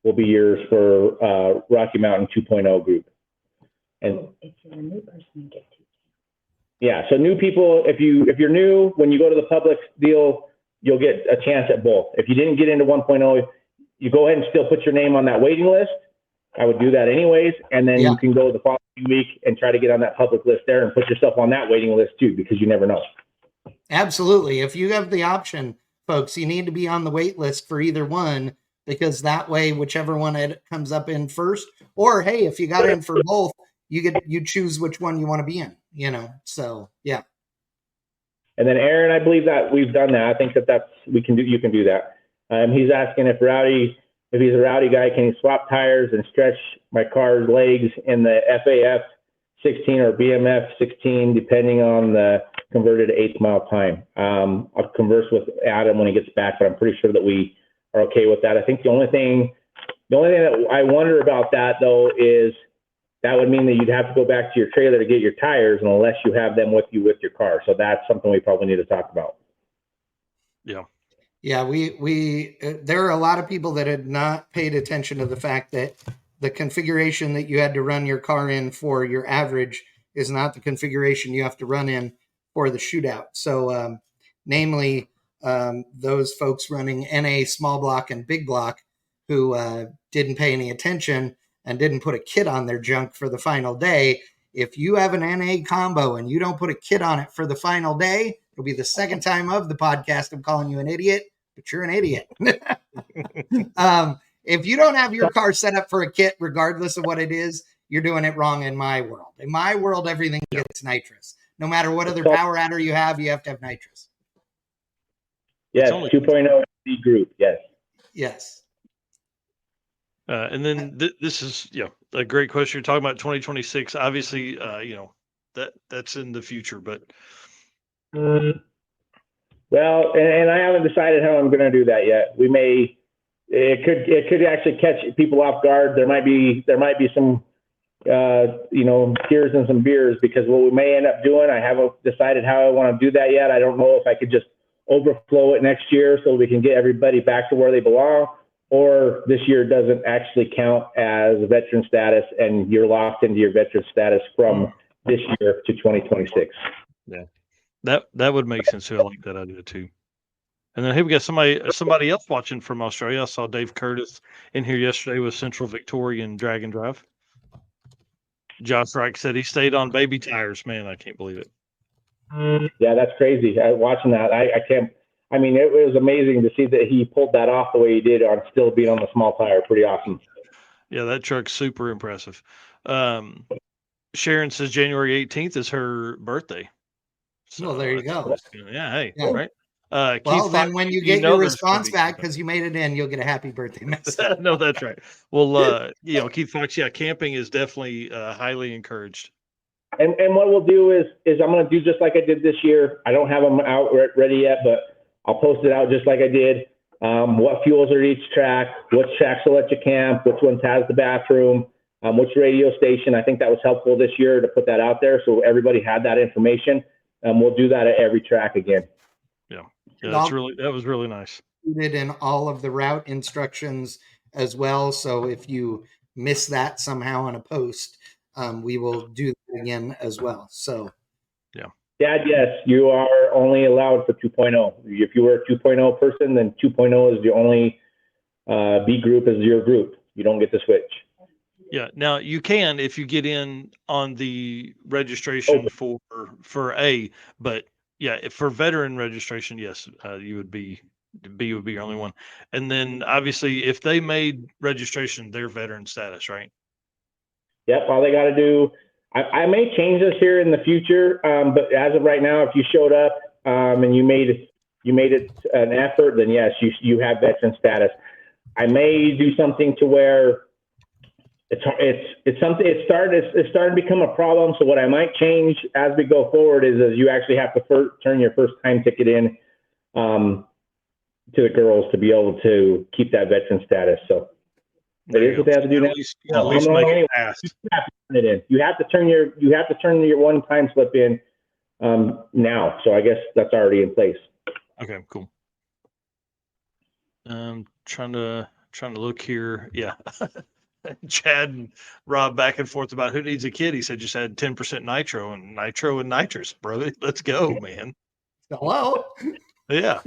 will be yours for Rocky Mountain 2.0 group. And if you're a new person, you get to. Yeah, so new people, if you're new, when you go to the public deal, you'll get a chance at both. If you didn't get into 1.0, you go ahead and still put your name on that waiting list. I would do that anyways, and then you can go the following week and try to get on that public list there and put yourself on that waiting list too, because you never know. Absolutely. If you have the option, folks, you need to be on the wait list for either one, because that way, whichever one comes up in first, or hey, if you got in for both, you choose which one you want to be in, so yeah. And then Aaron, I believe that we've done that. I think you can do that. He's asking if Rowdy if he's a rowdy guy, can he swap tires and stretch my car's legs in the FAF 16 or BMF 16, depending on the converted 8th mile time. I'll converse with Adam when he gets back, but I'm pretty sure that we are okay with that. I think the only thing that I wonder about that, though, is that would mean that you'd have to go back to your trailer to get your tires unless you have them with you with your car. So that's something we probably need to talk about. Yeah. Yeah, we there are a lot of people that had not paid attention to the fact that the configuration that you had to run your car in for your average is not the configuration you have to run in for the shootout. So, namely, those folks running NA small block and big block who didn't pay any attention and didn't put a kit on their junk for the final day. If you have an NA combo and you don't put a kit on it for the final day, it'll be the second time of the podcast I'm calling you an idiot, but you're an idiot. If you don't have your car set up for a kit, regardless of what it is, you're doing it wrong in my world. In my world, everything gets nitrous. No matter what other power adder you have to have nitrous. Yes, 2.0 B group, yes. Yes. And then this is a great question. You're talking about 2026. Obviously, that's in the future, but well, and I haven't decided how I'm going to do that yet. It could actually catch people off guard. There might be some tears and some beers, because what we may end up doing, I haven't decided how I want to do that yet. I don't know if I could just overflow it next year so we can get everybody back to where they belong, or this year doesn't actually count as veteran status and you're locked into your veteran status from this year to 2026. Yeah, that would make sense too. I like that idea too. And then, hey, we got somebody else watching from Australia. I saw Dave Curtis in here yesterday with Central Victorian Drag and Drive. Josh Reich said he stayed on baby tires. Man, I can't believe it. Yeah, that's crazy. Watching that, I can't. I mean, it was amazing to see that he pulled that off the way he did on still being on the small tire. Pretty awesome. Yeah, that truck's super impressive. Sharon says January 18th is her birthday. So well, there you go. Yeah, hey, yeah. Right. Well, then when you get your response back, because you made it in, you'll get a happy birthday message. No, that's right. Well, Keith Fox, camping is definitely highly encouraged. And what we'll do is I'm going to do just like I did this year. I don't have them out ready yet, but I'll post it out just like I did. What fuels are each track, which tracks will let you camp, which ones has the bathroom, which radio station. I think that was helpful this year to put that out there so everybody had that information. We'll do that at every track again. Yeah, that was really nice. Included in all of the route instructions as well. So if you miss that somehow on a post, we will do that again as well. So, Dad, yes, you are only allowed for 2.0. If you were a 2.0 person, then 2.0 is the only B group is your group. You don't get to switch. Yeah. Now you can if you get in on the registration for A, but for veteran registration, yes, you would be B would be your only one. And then obviously if they made registration, they're veteran status, right? Yep. All they got to do. I may change this here in the future, but as of right now, if you showed up and you made it an effort, then yes, you have veteran status. I may do something to where it's starting to become a problem. So what I might change as we go forward is you actually have to turn your first time ticket in to the girls to be able to keep that veteran status. So it is what they have to do now. At least make it fast. You have to turn your one time slip in now. So I guess that's already in place. Okay, cool. Trying to look here. Yeah. Chad and Rob back and forth about who needs a kid. He said just add 10% nitro and nitrous, brother. Let's go, man. Hello. Yeah.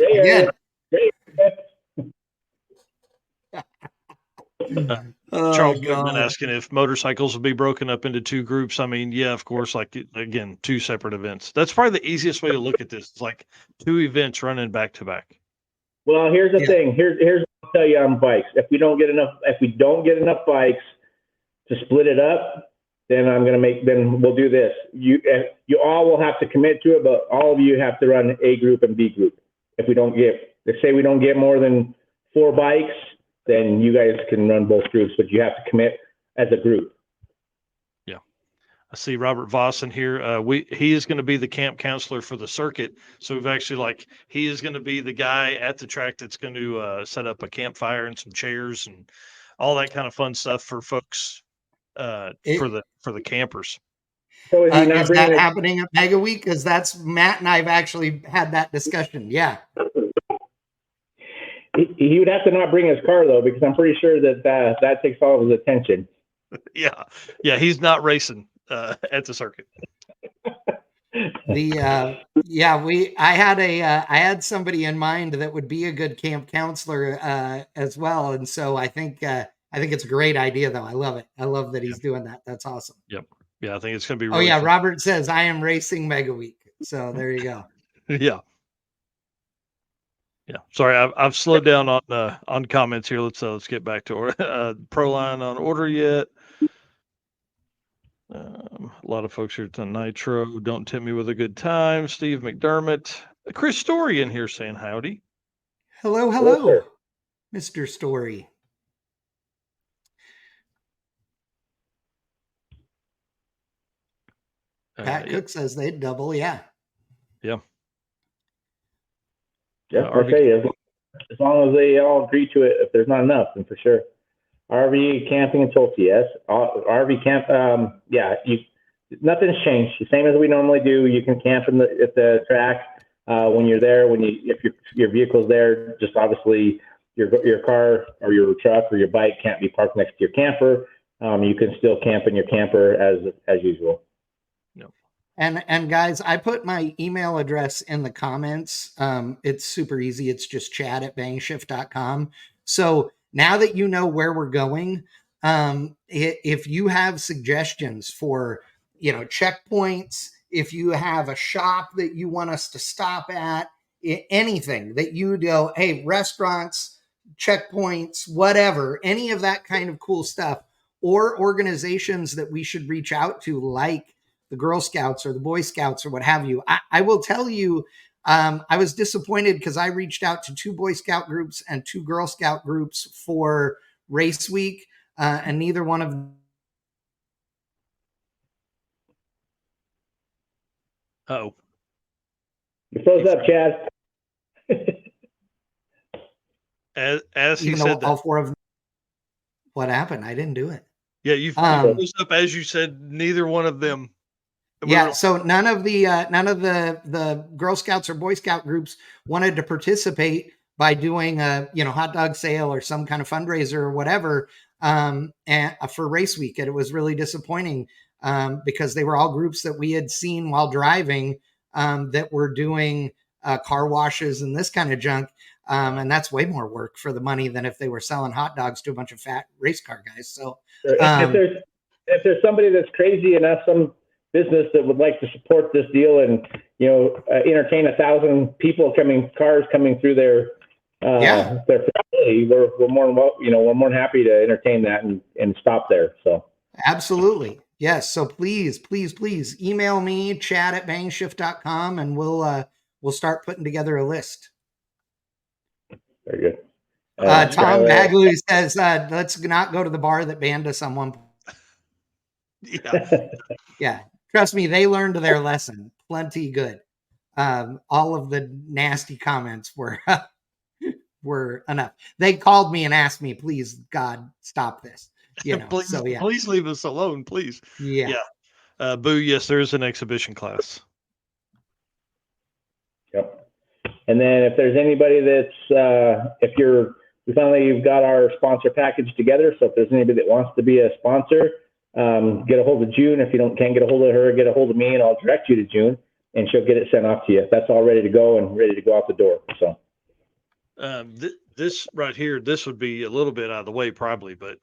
Charles Goodman asking if motorcycles will be broken up into two groups. I mean, yeah, of course, like again, two separate events. That's probably the easiest way to look at this. It's like two events running back to back. Well, here's the thing. Here's what I'll tell you on bikes. If we don't get enough bikes to split it up, then we'll do this. You all will have to commit to it, but all of you have to run A group and B group. If we don't get more than 4 bikes, then you guys can run both groups, but you have to commit as a group. I see Robert Voss in here. He is going to be the camp counselor for the circuit. So we've actually he is going to be the guy at the track that's going to set up a campfire and some chairs and all that kind of fun stuff for folks for the campers. So is he not is bringing that happening at Mega Week? Because that's Matt and I've actually had that discussion. Yeah. He would have to not bring his car though, because I'm pretty sure that takes all of his attention. Yeah. He's not racing at the circuit. I had somebody in mind that would be a good camp counselor as well, and so I think it's a great idea though. I love it. I love that he's doing that. That's awesome. Yep. Yeah, I think it's going to be really fun. Robert says I am racing Mega Week. So there you go. Yeah. Sorry, I've slowed down on comments here. Let's get back to Proline on order yet. A lot of folks here to Nitro. Don't tempt me with a good time. Steve McDermott, Chris Story in here saying howdy. Hello, Hello, Mr. Story. Pat Cook says they'd double. Yeah. Yeah, I'll tell you, as long as they all agree to it, if there's not enough, then for sure. RV camping in Tulsa, yes. RV camp, nothing's changed. The same as we normally do. You can camp at the track when you're there. If your vehicle's there, just obviously your car or your truck or your bike can't be parked next to your camper. You can still camp in your camper as usual. And guys, I put my email address in the comments. It's super easy. It's just chat@bangshift.com. So now that you know where we're going, if you have suggestions for, checkpoints, if you have a shop that you want us to stop at, anything that you go, hey, restaurants, checkpoints, whatever, any of that kind of cool stuff, or organizations that we should reach out to, like the Girl Scouts or the Boy Scouts or what have you. I will tell you, I was disappointed because I reached out to 2 Boy Scout groups and 2 Girl Scout groups for race week, and neither one of them. Oh, you froze up, Chad. as he said that. All 4 of them. What happened? I didn't do it. Yeah, you froze up as you said. Neither one of them. So none of the Girl Scouts or Boy Scout groups wanted to participate by doing a hot dog sale or some kind of fundraiser or whatever and for race week. And it was really disappointing because they were all groups that we had seen while driving that were doing car washes and this kind of junk. And that's way more work for the money than if they were selling hot dogs to a bunch of fat race car guys. So if there's somebody that's crazy enough, some business that would like to support this deal and entertain 1,000 cars coming through their facility, we're more than happy to entertain that and stop there. So absolutely, yes. So please email me, chat@bangshift.com, and we'll start putting together a list. Very good. Tom Bagley says, let's not go to the bar that banned us on one. Yeah. Trust me, they learned their lesson. Plenty good. All of the nasty comments were enough. They called me and asked me, please, God, stop this. Please leave us alone, please. Yeah. Boo, yes, there is an exhibition class. Yep. And then if there's anybody that's, we finally got our sponsor package together. So if there's anybody that wants to be a sponsor, get a hold of June. If you can't get a hold of her, get a hold of me and I'll direct you to June and she'll get it sent off to you. That's all ready to go and ready to go out the door. So this right here, this would be a little bit out of the way probably, but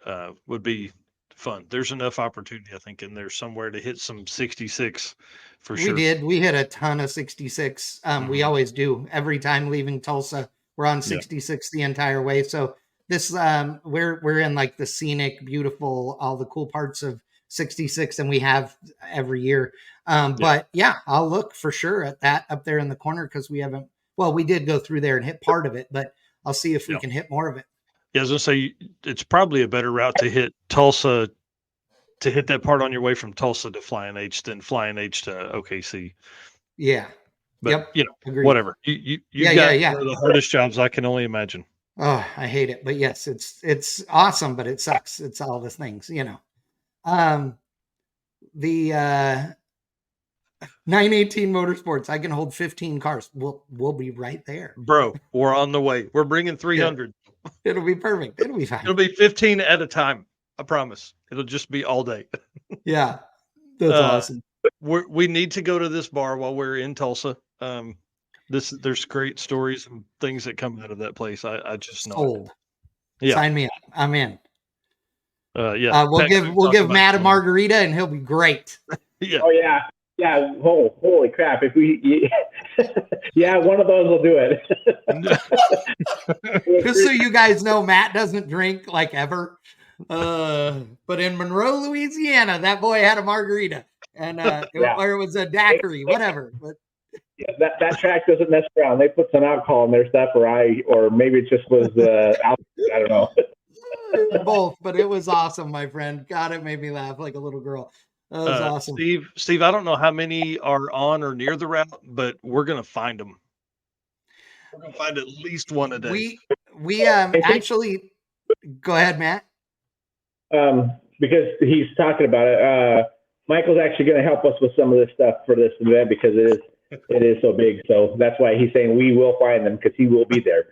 would be fun. There's enough opportunity, I think, in there somewhere to hit some 66 for sure. We hit a ton of 66. We always do. Every time leaving Tulsa, we're on 66 the entire way. So this we're in like the scenic, beautiful, all the cool parts of 66, and we have every year. But yeah, I'll look for sure at that up there in the corner because we did go through there and hit part of it, but I'll see if we can hit more of it. Yeah, I was gonna say it's probably a better route to hit Tulsa, to hit that part on your way from Tulsa to Flying H than Flying H to OKC. Yeah. But Yep. Agreed. whatever. You've Yeah, got yeah. one of the hardest jobs I can only imagine. Oh, I hate it. But yes, it's awesome, but it sucks. It's all the things, The 918 Motorsports, I can hold 15 cars. We'll be right there. Bro, we're on the way. We're bringing 300. It'll be perfect. It'll be fine. It'll be 15 at a time. I promise. It'll just be all day. Yeah. That's awesome. We need to go to this bar while we're in Tulsa. There's great stories and things that come out of that place. I just know. Sold. Yeah. Sign me up. I'm in. Yeah. We'll give Matt a margarita and he'll be great. Yeah. Oh yeah. Yeah. Oh, holy crap. If we, yeah, one of those will do it. Just so you guys know, Matt doesn't drink like ever. But in Monroe, Louisiana, that boy had a margarita and, or it was a daiquiri, whatever. But yeah, that track doesn't mess around. They put some alcohol in their stuff, or maybe it just was alcohol. I don't know. Both, but it was awesome, my friend. God, it made me laugh like a little girl. That was awesome. Steve, I don't know how many are on or near the route, but we're gonna find them. We're gonna find at least one a day. We actually go ahead, Matt. Because he's talking about it. Michael's actually going to help us with some of this stuff for this event because it is so big. So that's why he's saying we will find them because he will be there.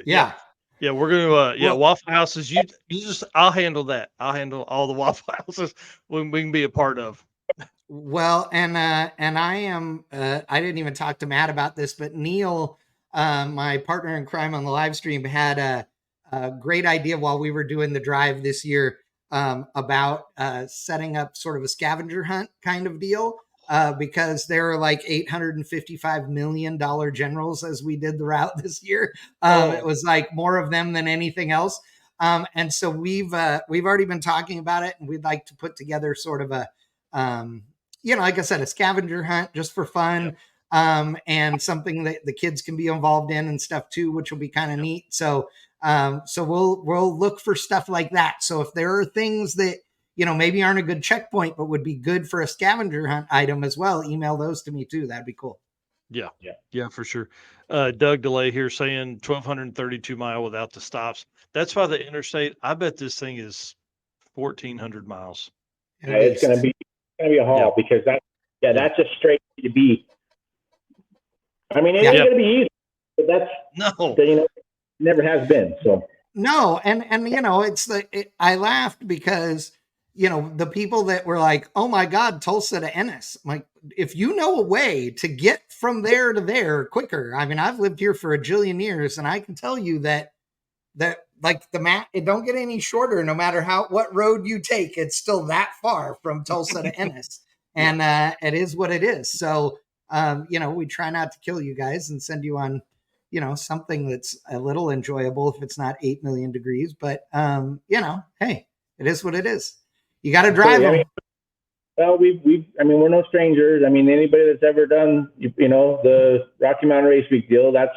Yeah. Yeah, we're gonna Waffle Houses. You just I'll handle that. I'll handle all the Waffle Houses when we can be a part of. Well, and I am I didn't even talk to Matt about this, but Neil, my partner in crime on the live stream, had a great idea while we were doing the drive this year about setting up sort of a scavenger hunt kind of deal. Because there are like $855 million generals as we did the route this year. It was like more of them than anything else. And so we've already been talking about it, and we'd like to put together sort of a, like I said, a scavenger hunt just for fun, and something that the kids can be involved in and stuff too, which will be kind of neat. So we'll look for stuff like that. So if there are things that, maybe aren't a good checkpoint, but would be good for a scavenger hunt item as well, email those to me too. That'd be cool. Yeah, for sure. Doug DeLay here saying 1,232 mile without the stops. That's by the interstate. I bet this thing is 1,400 miles. Yeah, it's going to be a haul because that's just straight to be. I mean, it ain't going to be easy, but that's never has been. So no, and it's I laughed because the people that were like, oh my God, Tulsa to Ennis. I'm like, if you know a way to get from there to there quicker. I mean, I've lived here for a jillion years, and I can tell you that like the map, it don't get any shorter no matter what road you take. It's still that far from Tulsa to Ennis. And it is what it is. So, we try not to kill you guys and send you on, something that's a little enjoyable if it's not 8 million degrees. But, hey, it is what it is. You got to drive them. Well, we're no strangers. I mean, anybody that's ever done, the Rocky Mountain Race Week deal, that's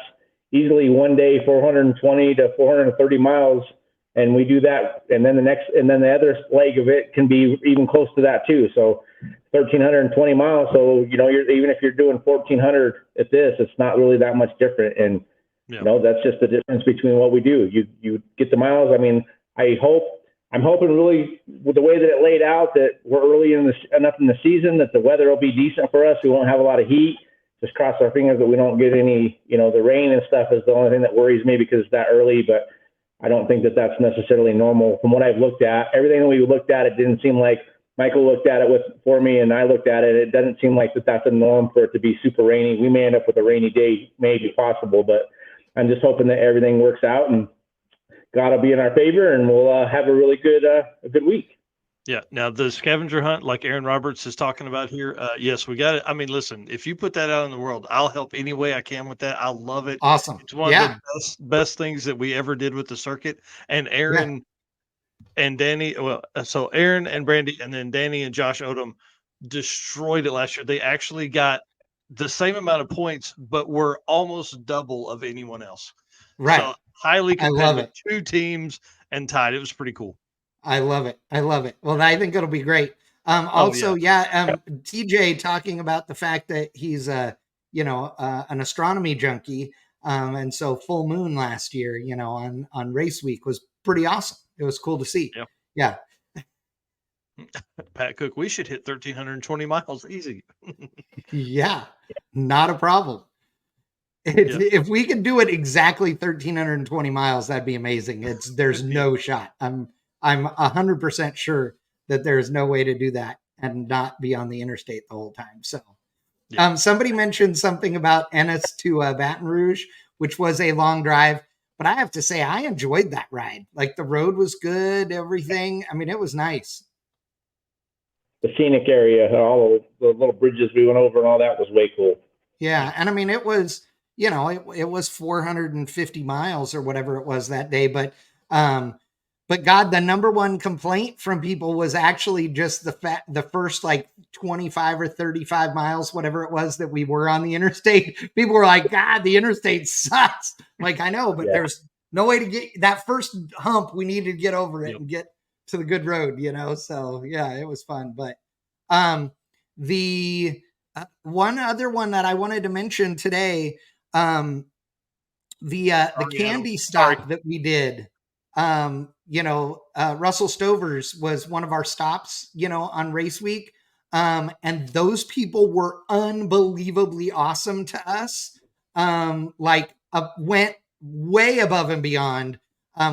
easily one day, 420 to 430 miles. And we do that. And then the other leg of it can be even close to that too. So 1,320 miles. So, even if you're doing 1,400 at this, it's not really that much different. And, that's just the difference between what we do. You get the miles. I mean, I'm hoping really with the way that it laid out that we're early enough in the season that the weather will be decent for us. We won't have a lot of heat. Just cross our fingers that we don't get any, the rain and stuff is the only thing that worries me because it's that early, but I don't think that that's necessarily normal. From what I've looked at, everything that we looked at, it didn't seem like Michael looked at it for me and I looked at it. It doesn't seem like that's a norm for it to be super rainy. We may end up with a rainy day, maybe possible, but I'm just hoping that everything works out and God will be in our favor, and we'll have a really good week. Yeah. Now the scavenger hunt, like Aaron Roberts is talking about here, yes, we got it. I mean, listen, if you put that out in the world, I'll help any way I can with that. I love it. Awesome. It's one of the best things that we ever did with the circuit. And Aaron and Danny, so Aaron and Brandy, and then Danny and Josh Odom destroyed it last year. They actually got the same amount of points, but were almost double of anyone else. Right. So highly I love competitive, 2 teams and tied. It was pretty cool. I love it. I love it. Well, I think it'll be great. Also, TJ talking about the fact that he's an astronomy junkie. And so full moon last year, on race week was pretty awesome. It was cool to see. Yeah. Pat Cook, we should hit 1,320 miles easy. Yeah, not a problem. If we could do it exactly 1,320 miles, that'd be amazing. There's no shot. I'm 100% sure that there's no way to do that and not be on the interstate the whole time. So, somebody mentioned something about Ennis to Baton Rouge, which was a long drive, but I have to say I enjoyed that ride. Like the road was good, everything. I mean, it was nice. The scenic area, all the little bridges we went over and all that was way cool. Yeah. And I mean, it was, it was 450 miles or whatever it was that day. But God, the number one complaint from people was actually just the first like 25 or 35 miles, whatever it was that we were on the interstate. People were like, God, the interstate sucks. Like, I know, but there's no way to get that first hump. We needed to get over it and get to the good road, So yeah, it was fun. But the one other one that I wanted to mention today, the candy stop that we did, Russell Stover's was one of our stops, on race week. And those people were unbelievably awesome to us. Went way above and beyond,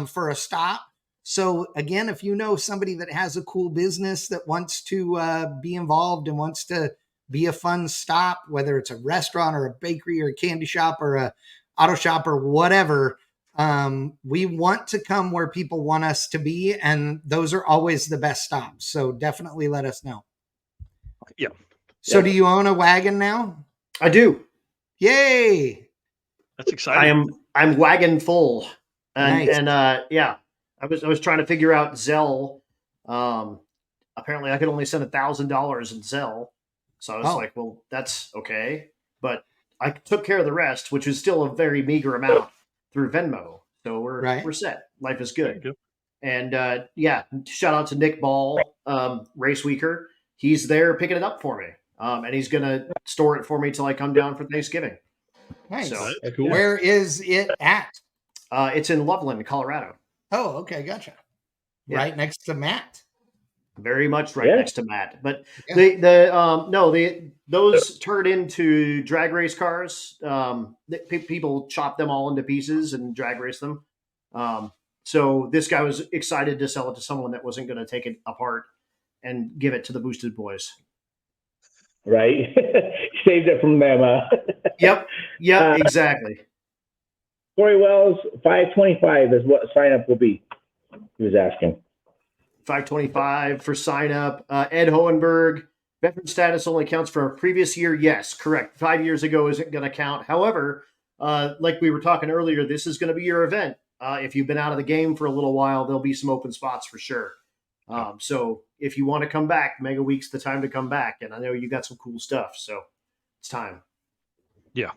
for a stop. So again, if you know somebody that has a cool business that wants to be involved and wants to be a fun stop, whether it's a restaurant or a bakery or a candy shop or a auto shop or whatever, we want to come where people want us to be. And those are always the best stops. So definitely let us know. Yeah. So do you own a wagon now? I do. Yay. That's exciting. I'm wagon full. Nice. I was trying to figure out Zelle. Apparently I could only send $1,000 in Zelle. So I was like, well, that's okay. But I took care of the rest, which is still a very meager amount through Venmo. So we're set. Life is good. And shout out to Nick Ball, Race Weeker. He's there picking it up for me. And he's going to store it for me till I come down for Thanksgiving. Nice. So, cool. Where is it at? It's in Loveland, Colorado. Oh, okay. Gotcha. Yeah. Right next to Matt. Very much next to Matt. But those turned into drag race cars. People chop them all into pieces and drag race them. So this guy was excited to sell it to someone that wasn't going to take it apart and give it to the Boosted Boys. Right. Saved it from them. Yep, exactly. Corey Wells, 525 is what sign up will be. He was asking. 525 for sign up. Ed Hohenberg, veteran status only counts for a previous year. Yes, correct. 5 years ago isn't going to count. However, like we were talking earlier, this is going to be your event. If you've been out of the game for a little while, there'll be some open spots for sure. So if you want to come back, Mega Week's the time to come back. And I know you got some cool stuff, so it's time. Yeah.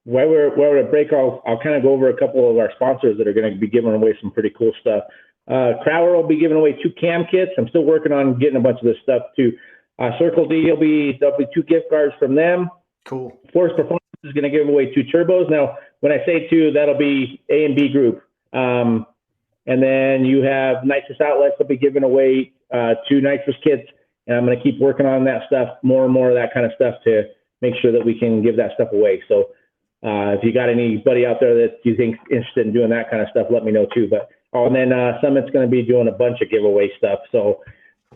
While we're at break, I'll kind of go over a couple of our sponsors that are going to be giving away some pretty cool stuff. Crowler will be giving away 2 cam kits. I'm still working on getting a bunch of this stuff too. Circle D, there'll be 2 gift cards from them. Cool. Force Performance is going to give away 2 turbos. Now, when I say 2, that'll be A and B group. And then you have Nitrous Outlets. They'll be giving away 2 nitrous kits. And I'm going to keep working on that stuff, more and more of that kind of stuff to make sure that we can give that stuff away. So if you got anybody out there that you think interested in doing that kind of stuff, let me know too. But and then Summit's going to be doing a bunch of giveaway stuff. So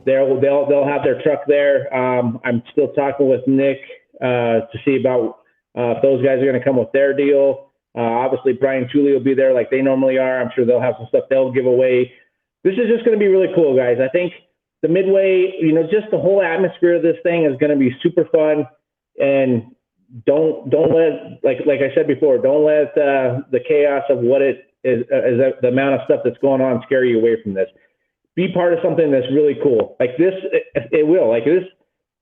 they'll have their truck there. I'm still talking with Nick to see about if those guys are going to come with their deal. Obviously, Brian Tooley will be there like they normally are. I'm sure they'll have some stuff they'll give away. This is just going to be really cool, guys. I think the Midway, just the whole atmosphere of this thing is going to be super fun. And don't let, like I said before, don't let the chaos of what it is the amount of stuff that's going on scare you away from this. Be part of something that's really cool. Like this, it will. Like this,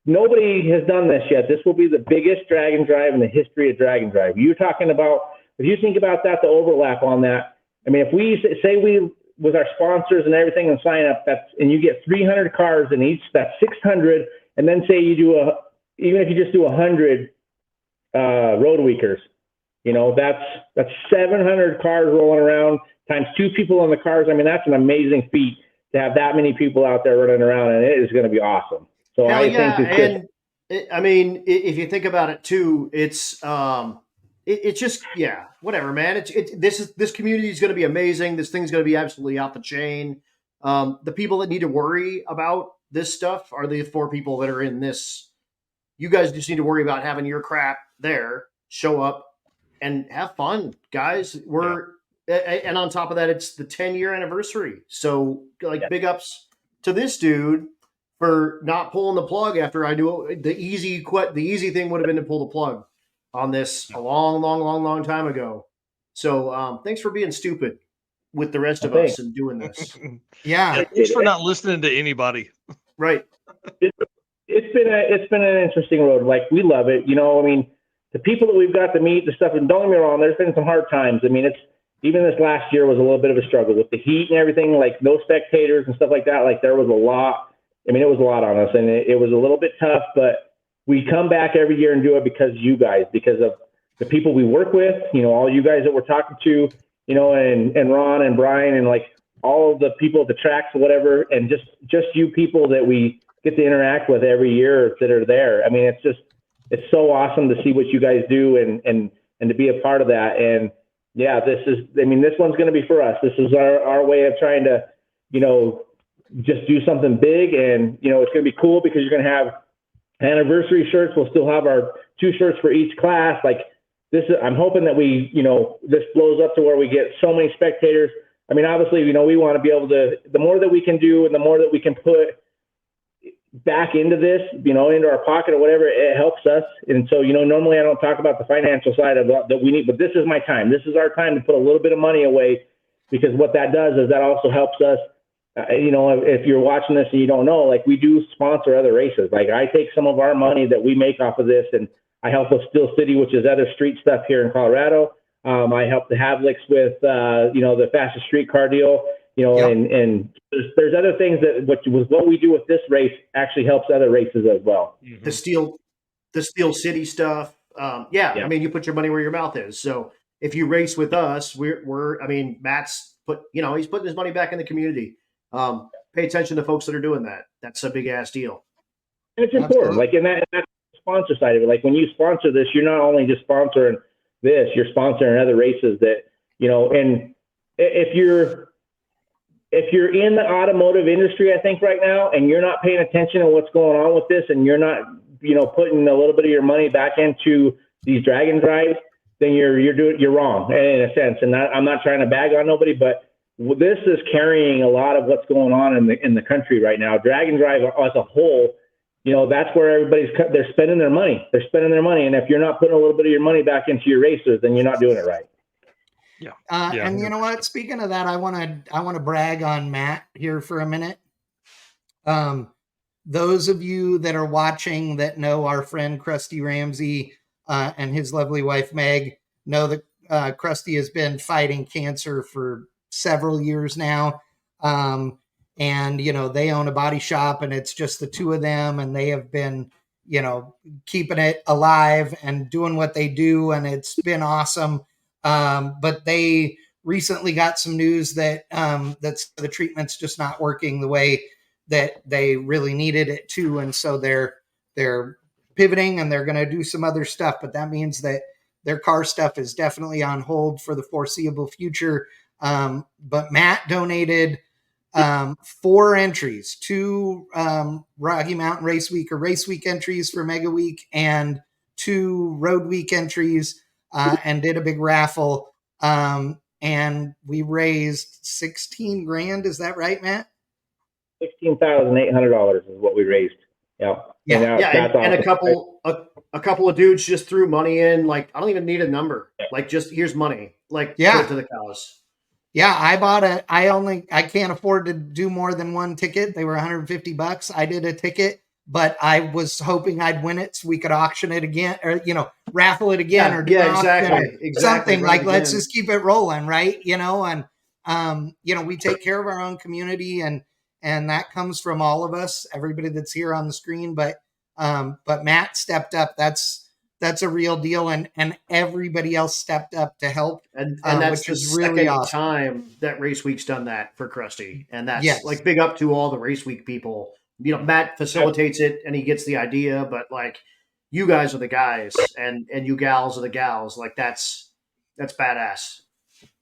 nobody has done this yet. This will be the biggest drag and drive in the history of drag and drive. You're talking about if you think about that, the overlap on that, I mean, if we say we, with our sponsors and everything and sign up, and you get 300 cars in each, that's 600. And then say you do even if you just do 100 road weekers, that's 700 cars rolling around times 2 people in the cars. I mean, that's an amazing feat to have that many people out there running around, and it is going to be awesome. So Hell I yeah, think and I mean, if you think about it too, it's just whatever, man. This community is going to be amazing. This thing's going to be absolutely off the chain. The people that need to worry about this stuff are the 4 people that are in this. You guys just need to worry about having your crap there, show up, and have fun, guys. And on top of that, it's the 10-year anniversary. So, big ups to this dude for not pulling the plug after I knew the easy thing would have been to pull the plug on this a long time ago. So, thanks for being stupid with the rest of us and doing this. Yeah. Thanks for not listening to anybody. Right. It's been an interesting road. Like, we love it. I mean, the people that we've got to meet, the stuff, and don't get me wrong, there's been some hard times. I mean, even this last year was a little bit of a struggle with the heat and everything, like no spectators and stuff like that. Like, there was a lot. I mean, it was a lot on us, and it was a little bit tough, but we come back every year and do it because of you guys, because of the people we work with, all you guys that we're talking to, and Ron and Brian and like all of the people at the tracks or whatever, and just you people that we get to interact with every year that are there. I mean, it's so awesome to see what you guys do and to be a part of that. And yeah, this one's going to be for us. This is our way of trying to, just do something big. And, it's going to be cool because you're going to have anniversary shirts. We'll still have our 2 shirts for each class. Like I'm hoping that we, this blows up to where we get so many spectators. I mean, obviously, we want to be able to, the more that we can do and the more that we can put back into this, into our pocket or whatever, it helps us. And so, normally I don't talk about the financial side of that we need, but this is my time. This is our time to put a little bit of money away, because what that does is that also helps us. If you're watching this and you don't know, like, we do sponsor other races. Like, I take some of our money that we make off of this and I help with Steel City, which is other street stuff here in Colorado. I help the Havlicks with, the fastest street car deal. And there's other things that what we do with this race actually helps other races as well. Mm-hmm. The Steel City stuff. I mean, you put your money where your mouth is. So if you race with us, Matt's he's putting his money back in the community. Pay attention to folks that are doing that. That's a big ass deal. And it's important. Like, and that's the sponsor side of it. Like, when you sponsor this, you're not only just sponsoring this, you're sponsoring other races that, and if you're in the automotive industry, I think right now, and you're not paying attention to what's going on with this, and you're not, putting a little bit of your money back into these dragon drives, then you're wrong in a sense. And I'm not trying to bag on nobody, but this is carrying a lot of what's going on in the country right now. Dragon drive as a whole, that's where they're spending their money. They're spending their money, and if you're not putting a little bit of your money back into your racers, then you're not doing it right. Yeah. And you know what? Speaking of that, I want to brag on Matt here for a minute. Those of you that are watching that know our friend Krusty Ramsey and his lovely wife Meg know that Krusty has been fighting cancer for several years now. And they own a body shop, and it's just the 2 of them, and they have been keeping it alive and doing what they do, and it's been awesome. But they recently got some news that that's the treatment's just not working the way that they really needed it to, and so they're pivoting and they're going to do some other stuff. But that means that their car stuff is definitely on hold for the foreseeable future. But Matt donated 4 entries, 2 Rocky Mountain Race Week or Race Week entries for Mega Week, and 2 Road Week entries. And did a big raffle. And we raised 16 grand. Is that right, Matt? $16,800 is what we raised. Yeah. And a couple of dudes just threw money in. Like, I don't even need a number. Like, just here's money. Like, put it to the cows. Yeah, I can't afford to do more than 1 ticket. They were $150. I did a ticket but I was hoping I'd win it so we could auction it again, or raffle it again, or do an auction exactly. or something. Right, like let's just keep it rolling, right? And we take care of our own community, and that comes from all of us, everybody that's here on the screen. But Matt stepped up. That's a real deal, and everybody else stepped up to help. And that's which the is really second awesome. time that Race Week's done that for Krusty, and that's like big up to all the Race Week people. Matt facilitates it and he gets the idea, but like you guys are the guys, and you gals are the gals. Like that's badass.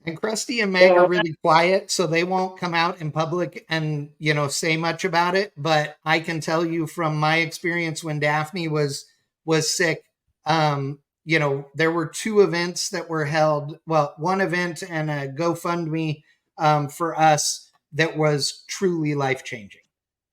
And Krusty and Meg are really quiet, so they won't come out in public and say much about it. But I can tell you from my experience when Daphne was sick, there were 2 events that were held. Well, one event and a GoFundMe for us that was truly life-changing.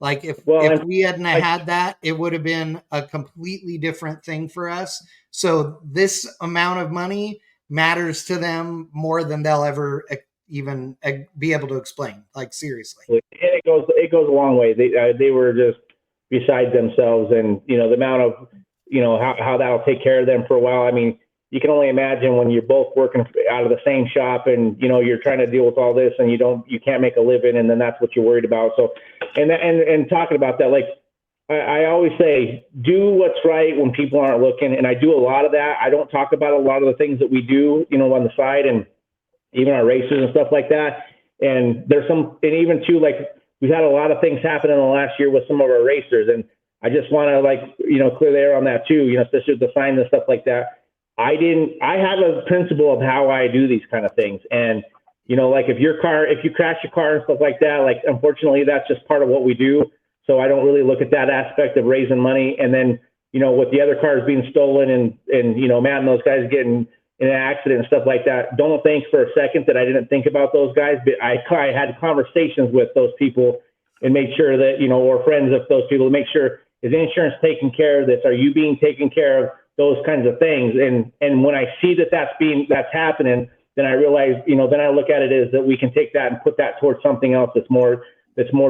Like if we hadn't had that, it would have been a completely different thing for us. So this amount of money matters to them more than they'll ever even be able to explain. Like seriously, and it goes a long way. They were just beside themselves, and the amount of how that'll take care of them for a while. I mean, you can only imagine when you're both working out of the same shop, and you're trying to deal with all this, and you can't make a living, and then that's what you're worried about. So, and talking about that, like I always say, do what's right when people aren't looking, and I do a lot of that. I don't talk about a lot of the things that we do, on the side, and even our races and stuff like that. And there's and even too, like we've had a lot of things happen in the last year with some of our racers, and I just want to clear the air on that too, especially with the sign and stuff like that. I have a principle of how I do these kind of things. And, like if you crash your car and stuff like that, like, unfortunately, that's just part of what we do. So I don't really look at that aspect of raising money. And then, with the other cars being stolen and Matt and those guys getting in an accident and stuff like that, don't think for a second that I didn't think about those guys, but I had conversations with those people and made sure that, or friends of those people, to make sure, is insurance taking care of this? Are you being taken care of? Those kinds of things. And when I see that's happening, then I realize, then I look at it as that we can take that and put that towards something else that's more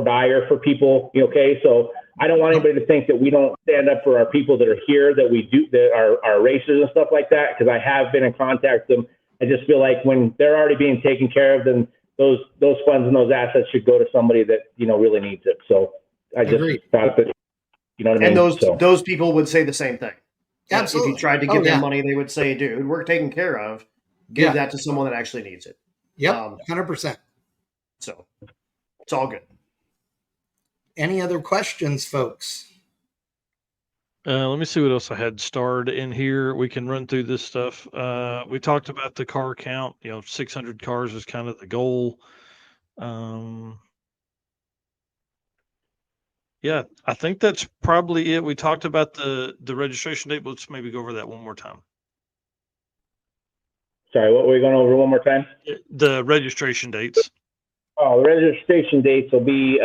dire for people. Okay. So I don't want anybody to think that we don't stand up for our people that are here, that we do, that are racers and stuff like that. Cause I have been in contact with them. I just feel like when they're already being taken care of, then those funds and those assets should go to somebody that, really needs it. So I just thought that, what I mean? And those people would say the same thing. Absolutely. If you tried to give them money, they would say, dude, we're taken care of. Give that to someone that actually needs it. Yep, 100%. So it's all good. Any other questions, folks? Let me see what else I had starred in here. We can run through this stuff. We talked about the car count. 600 cars is kind of the goal. Yeah, I think that's probably it. We talked about the registration date. Let's maybe go over that one more time. Sorry, what were we going over one more time? The registration dates. Oh, the registration dates will be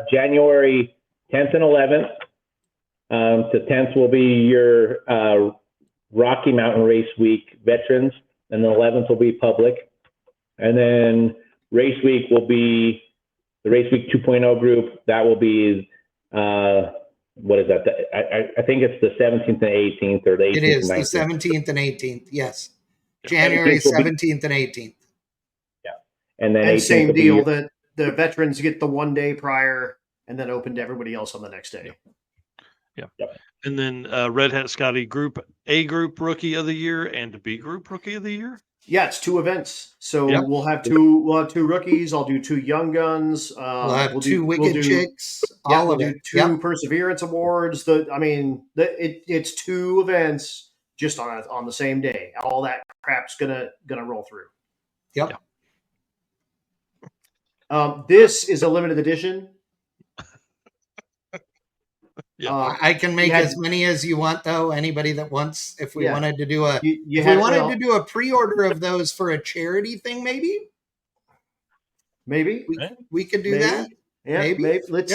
January 10th and 11th. The 10th will be your Rocky Mountain Race Week veterans, and the 11th will be public. And then Race Week will be the Race Week 2.0 group. That will be what is that? I think it's the 17th and 18th, or the 18th. It is and 19th. the 17th and 18th. Yes, January 17th and 18th. Yeah, and then same deal. That the veterans get the one day prior, and then open to everybody else on the next day. Yeah. Yep. And then Red Hat Scotty A group Rookie of the Year and B group Rookie of the Year. Yeah, it's 2 events. So we'll have 2 rookies. I'll do 2 young guns. We'll have 2 wicked chicks. We'll do 2 perseverance awards. It's 2 events just on the same day. All that crap's gonna roll through. Yep. This is a limited edition. I can make as many as you want, though. Anybody that wants, if we wanted to do to do a pre-order of those for a charity thing, maybe we could do that. Yeah, maybe. Let's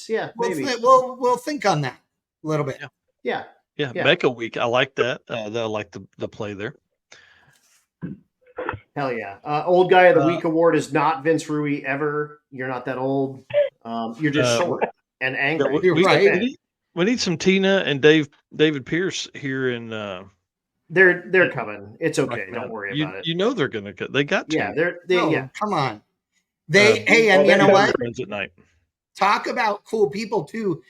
we'll think on that a little bit. Yeah. Mecca Week. I like that. I like the play there. Hell yeah. Old Guy of the Week award is not Vince Rui ever. You're not that old. You're just short and angry. You're right. We need some Tina and David Pierce here in. They're coming. It's okay. Rocky Don't Mountain. worry about it. You know they're gonna. They got to. Yeah, Oh, come on. Hey, and you know what? Friends at night. Talk about cool people too.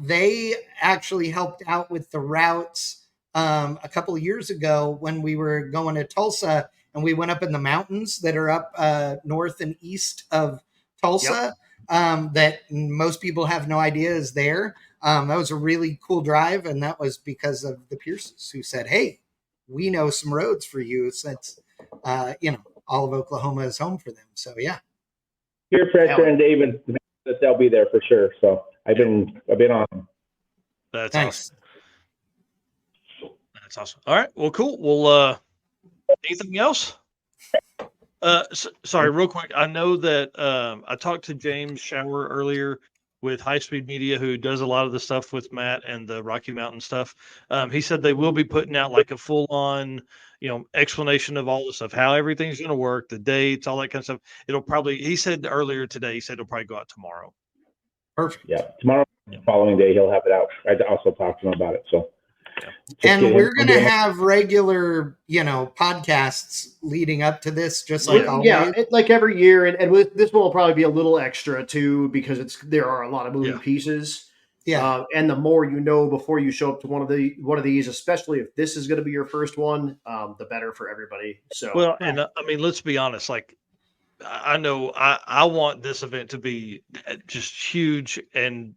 They actually helped out with the routes a couple of years ago when we were going to Tulsa, and we went up in the mountains that are up north and east of Tulsa. That most people have no idea is there. That was a really cool drive, and that was because of the Pierces who said, "Hey, we know some roads for you," since all of Oklahoma is home for them. So yeah, Peer pressure and David, that they'll be there for sure. So I've been on. That's nice. Awesome. That's awesome. All right. Well, cool. Well, anything else? Sorry, real quick. I know that I talked to James Shower earlier with High Speed Media, who does a lot of the stuff with Matt and the Rocky Mountain stuff. He said they will be putting out like a full on, explanation of all the stuff, how everything's going to work, the dates, all that kind of stuff. It'll probably, he said earlier today, he said it'll probably go out tomorrow. Perfect. Yeah. Tomorrow, the following day, he'll have it out. I also talked to him about it. So. And we're going to have regular, podcasts leading up to this, just like always. Yeah, like every year. And with this one will probably be a little extra too, because there are a lot of moving pieces. Yeah. And the more you know before you show up to one of these, especially if this is going to be your first one, the better for everybody. So well, and I mean, let's be honest. Like, I know I want this event to be just huge, and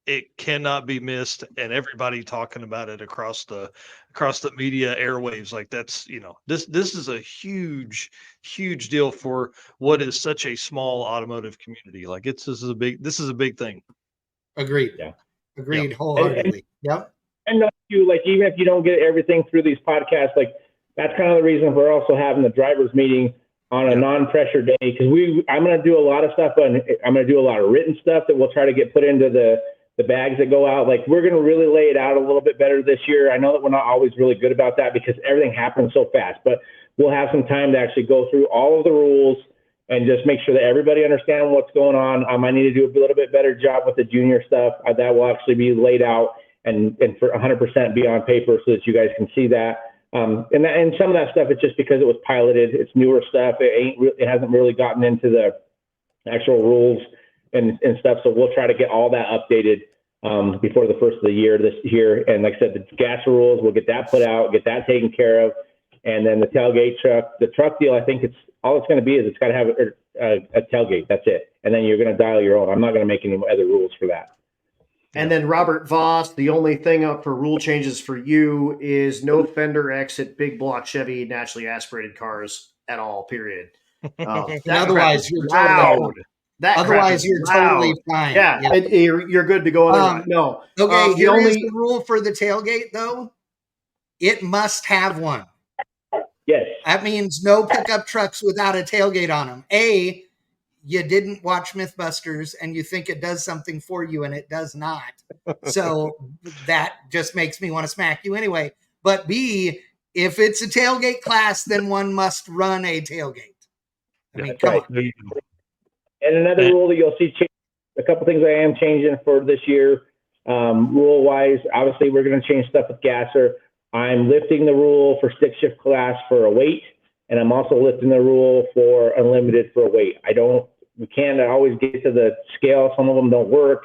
it cannot be missed, and everybody talking about it across the media airwaves. Like that's, this is a huge deal for what is such a small automotive community. Like this is a big thing. Agreed. Yeah. Agreed. Wholeheartedly. Yep. And even if you don't get everything through these podcasts, like that's kind of the reason we're also having the drivers meeting on a non-pressure day, because I'm going to do a lot of stuff, and I'm going to do a lot of written stuff that we'll try to get put into the bags that go out. Like we're going to really lay it out a little bit better this year. I know that we're not always really good about that because everything happens so fast, but we'll have some time to actually go through all of the rules and just make sure that everybody understands what's going on. I need to do a little bit better job with the junior stuff. That will actually be laid out and for 100% be on paper so that you guys can see that. And some of that stuff, it's just because it was piloted. It's newer stuff. It hasn't really gotten into the actual rules and stuff. So we'll try to get all that updated before the first of the year this year. And like I said, the gas rules, we'll get that put out, get that taken care of. And then the tailgate the truck deal, I think it's going to be is it's got to have a tailgate. That's it. And then you're going to dial your own. I'm not going to make any other rules for that. And then Robert Voss, the only thing up for rule changes for you is no fender exit big block Chevy naturally aspirated cars at all, period. Otherwise, you're totally fine. Yeah. You're good to go on there. No. Okay, here's the rule for the tailgate, though. It must have one. Yes. That means no pickup trucks without a tailgate on them. You didn't watch Mythbusters and you think it does something for you and it does not. So that just makes me want to smack you anyway. But B, if it's a tailgate class, then one must run a tailgate. I mean, come on. And another rule that you'll see change, a couple things I am changing for this year, rule-wise. Obviously, we're going to change stuff with gasser. I'm lifting the rule for stick shift class for a weight, and I'm also lifting the rule for unlimited for a weight. We can't always get to the scale. Some of them don't work,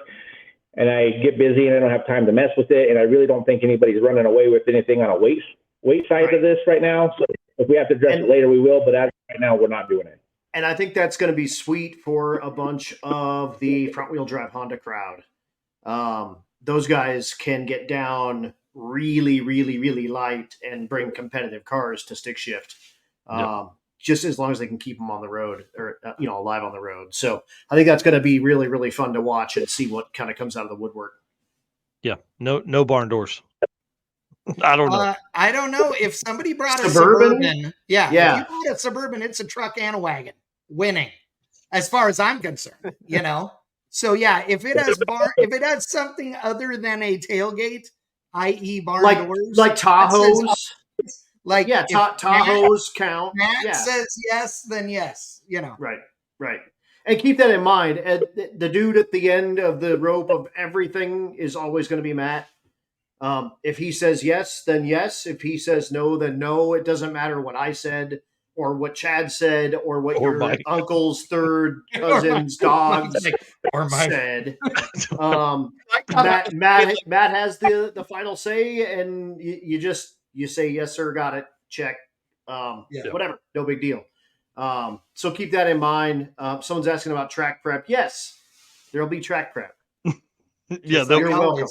and I get busy and I don't have time to mess with it. And I really don't think anybody's running away with anything on a weight side of this right now. So if we have to address it later, we will. But as of right now, we're not doing it. And I think that's going to be sweet for a bunch of the front wheel drive Honda crowd. Those guys can get down really, really, really light and bring competitive cars to stick shift. Just as long as they can keep them on the road or, alive on the road. So I think that's going to be really, really fun to watch and see what kind of comes out of the woodwork. Yeah. No barn doors. I don't know. I don't know if somebody brought a Suburban. Yeah. If you brought a Suburban, it's a truck and a wagon winning as far as I'm concerned, So yeah, if it has something other than a tailgate, i.e. barn doors, like Tahoes. Tahoes count. Matt says yes, then yes. Right. And keep that in mind. The dude at the end of the rope of everything is always going to be Matt. If he says yes, then yes. If he says no, then no. It doesn't matter what I said or what Chad said or what Or your Mike. uncle's third cousin's dogs said. Matt has the final say, and you say yes sir, got it, check, whatever, no big deal. So keep that in mind. Someone's asking about track prep. Yes, there'll be track prep. Yeah, You're welcome.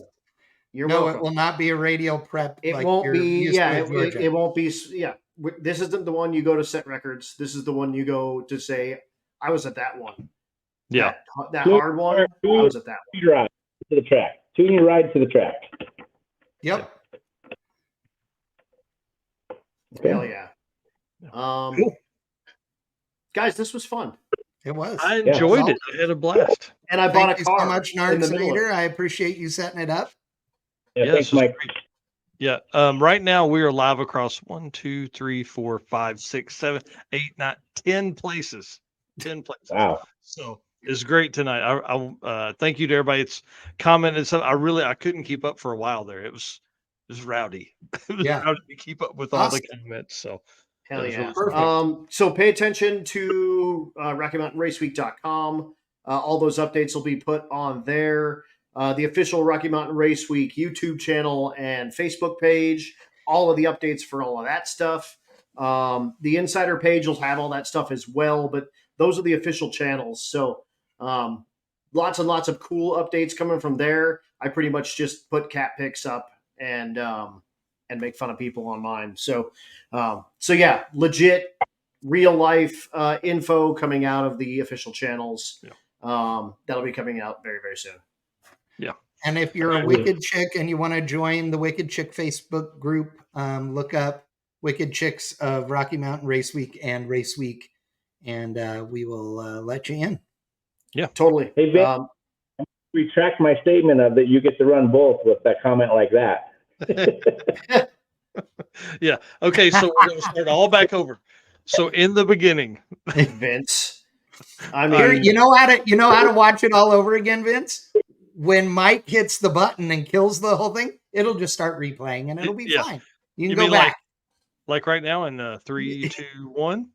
You're welcome. It will not be a radio prep. It won't be. Yeah, it won't be. Yeah, this isn't the one you go to set records. This is the one you go to say, I was at that one. Yeah, that hard one. I was at that one. Ride to the track. Tune your ride to the track. Yep. Okay. Hell yeah. Cool. Guys, this was fun. It was. I enjoyed it. I had a blast. And I bought a car. So much, Nardsinator. I appreciate you setting it up. Yeah, thanks, Mike. Great. Yeah. Right now we are live across 1, 2, 3, 4, 5, 6, 7, 8, 9, 10 places. 10 places. Wow. So it's great tonight. I thank you to everybody. It's commented something. I couldn't keep up for a while there. It was rowdy. It was rowdy to keep up with all the comments. So hell yeah. Really so pay attention to RockyMountainRaceweek.com. All those updates will be put on there. The official Rocky Mountain Race Week YouTube channel and Facebook page, all of the updates for all of that stuff. The insider page will have all that stuff as well, but those are the official channels. So lots and lots of cool updates coming from there. I pretty much just put cat pics up and make fun of people on mine. So yeah, legit real life info coming out of the official channels. Yeah. That'll be coming out very, very soon. Yeah. And if you're a Wicked Chick and you want to join the Wicked Chick Facebook group, look up Wicked Chicks of Rocky Mountain Race Week and Race Week, and we will let you in. Yeah, totally. Hey, Vince, retract my statement of that you get to run both with that comment like that. Yeah. Okay. So we're going to start all back over. So in the beginning, Vince, I mean, you know how to watch it all over again, Vince. When Mike hits the button and kills the whole thing, it'll just start replaying and it'll be fine. You can go back. Like right now in 3, 2, 1.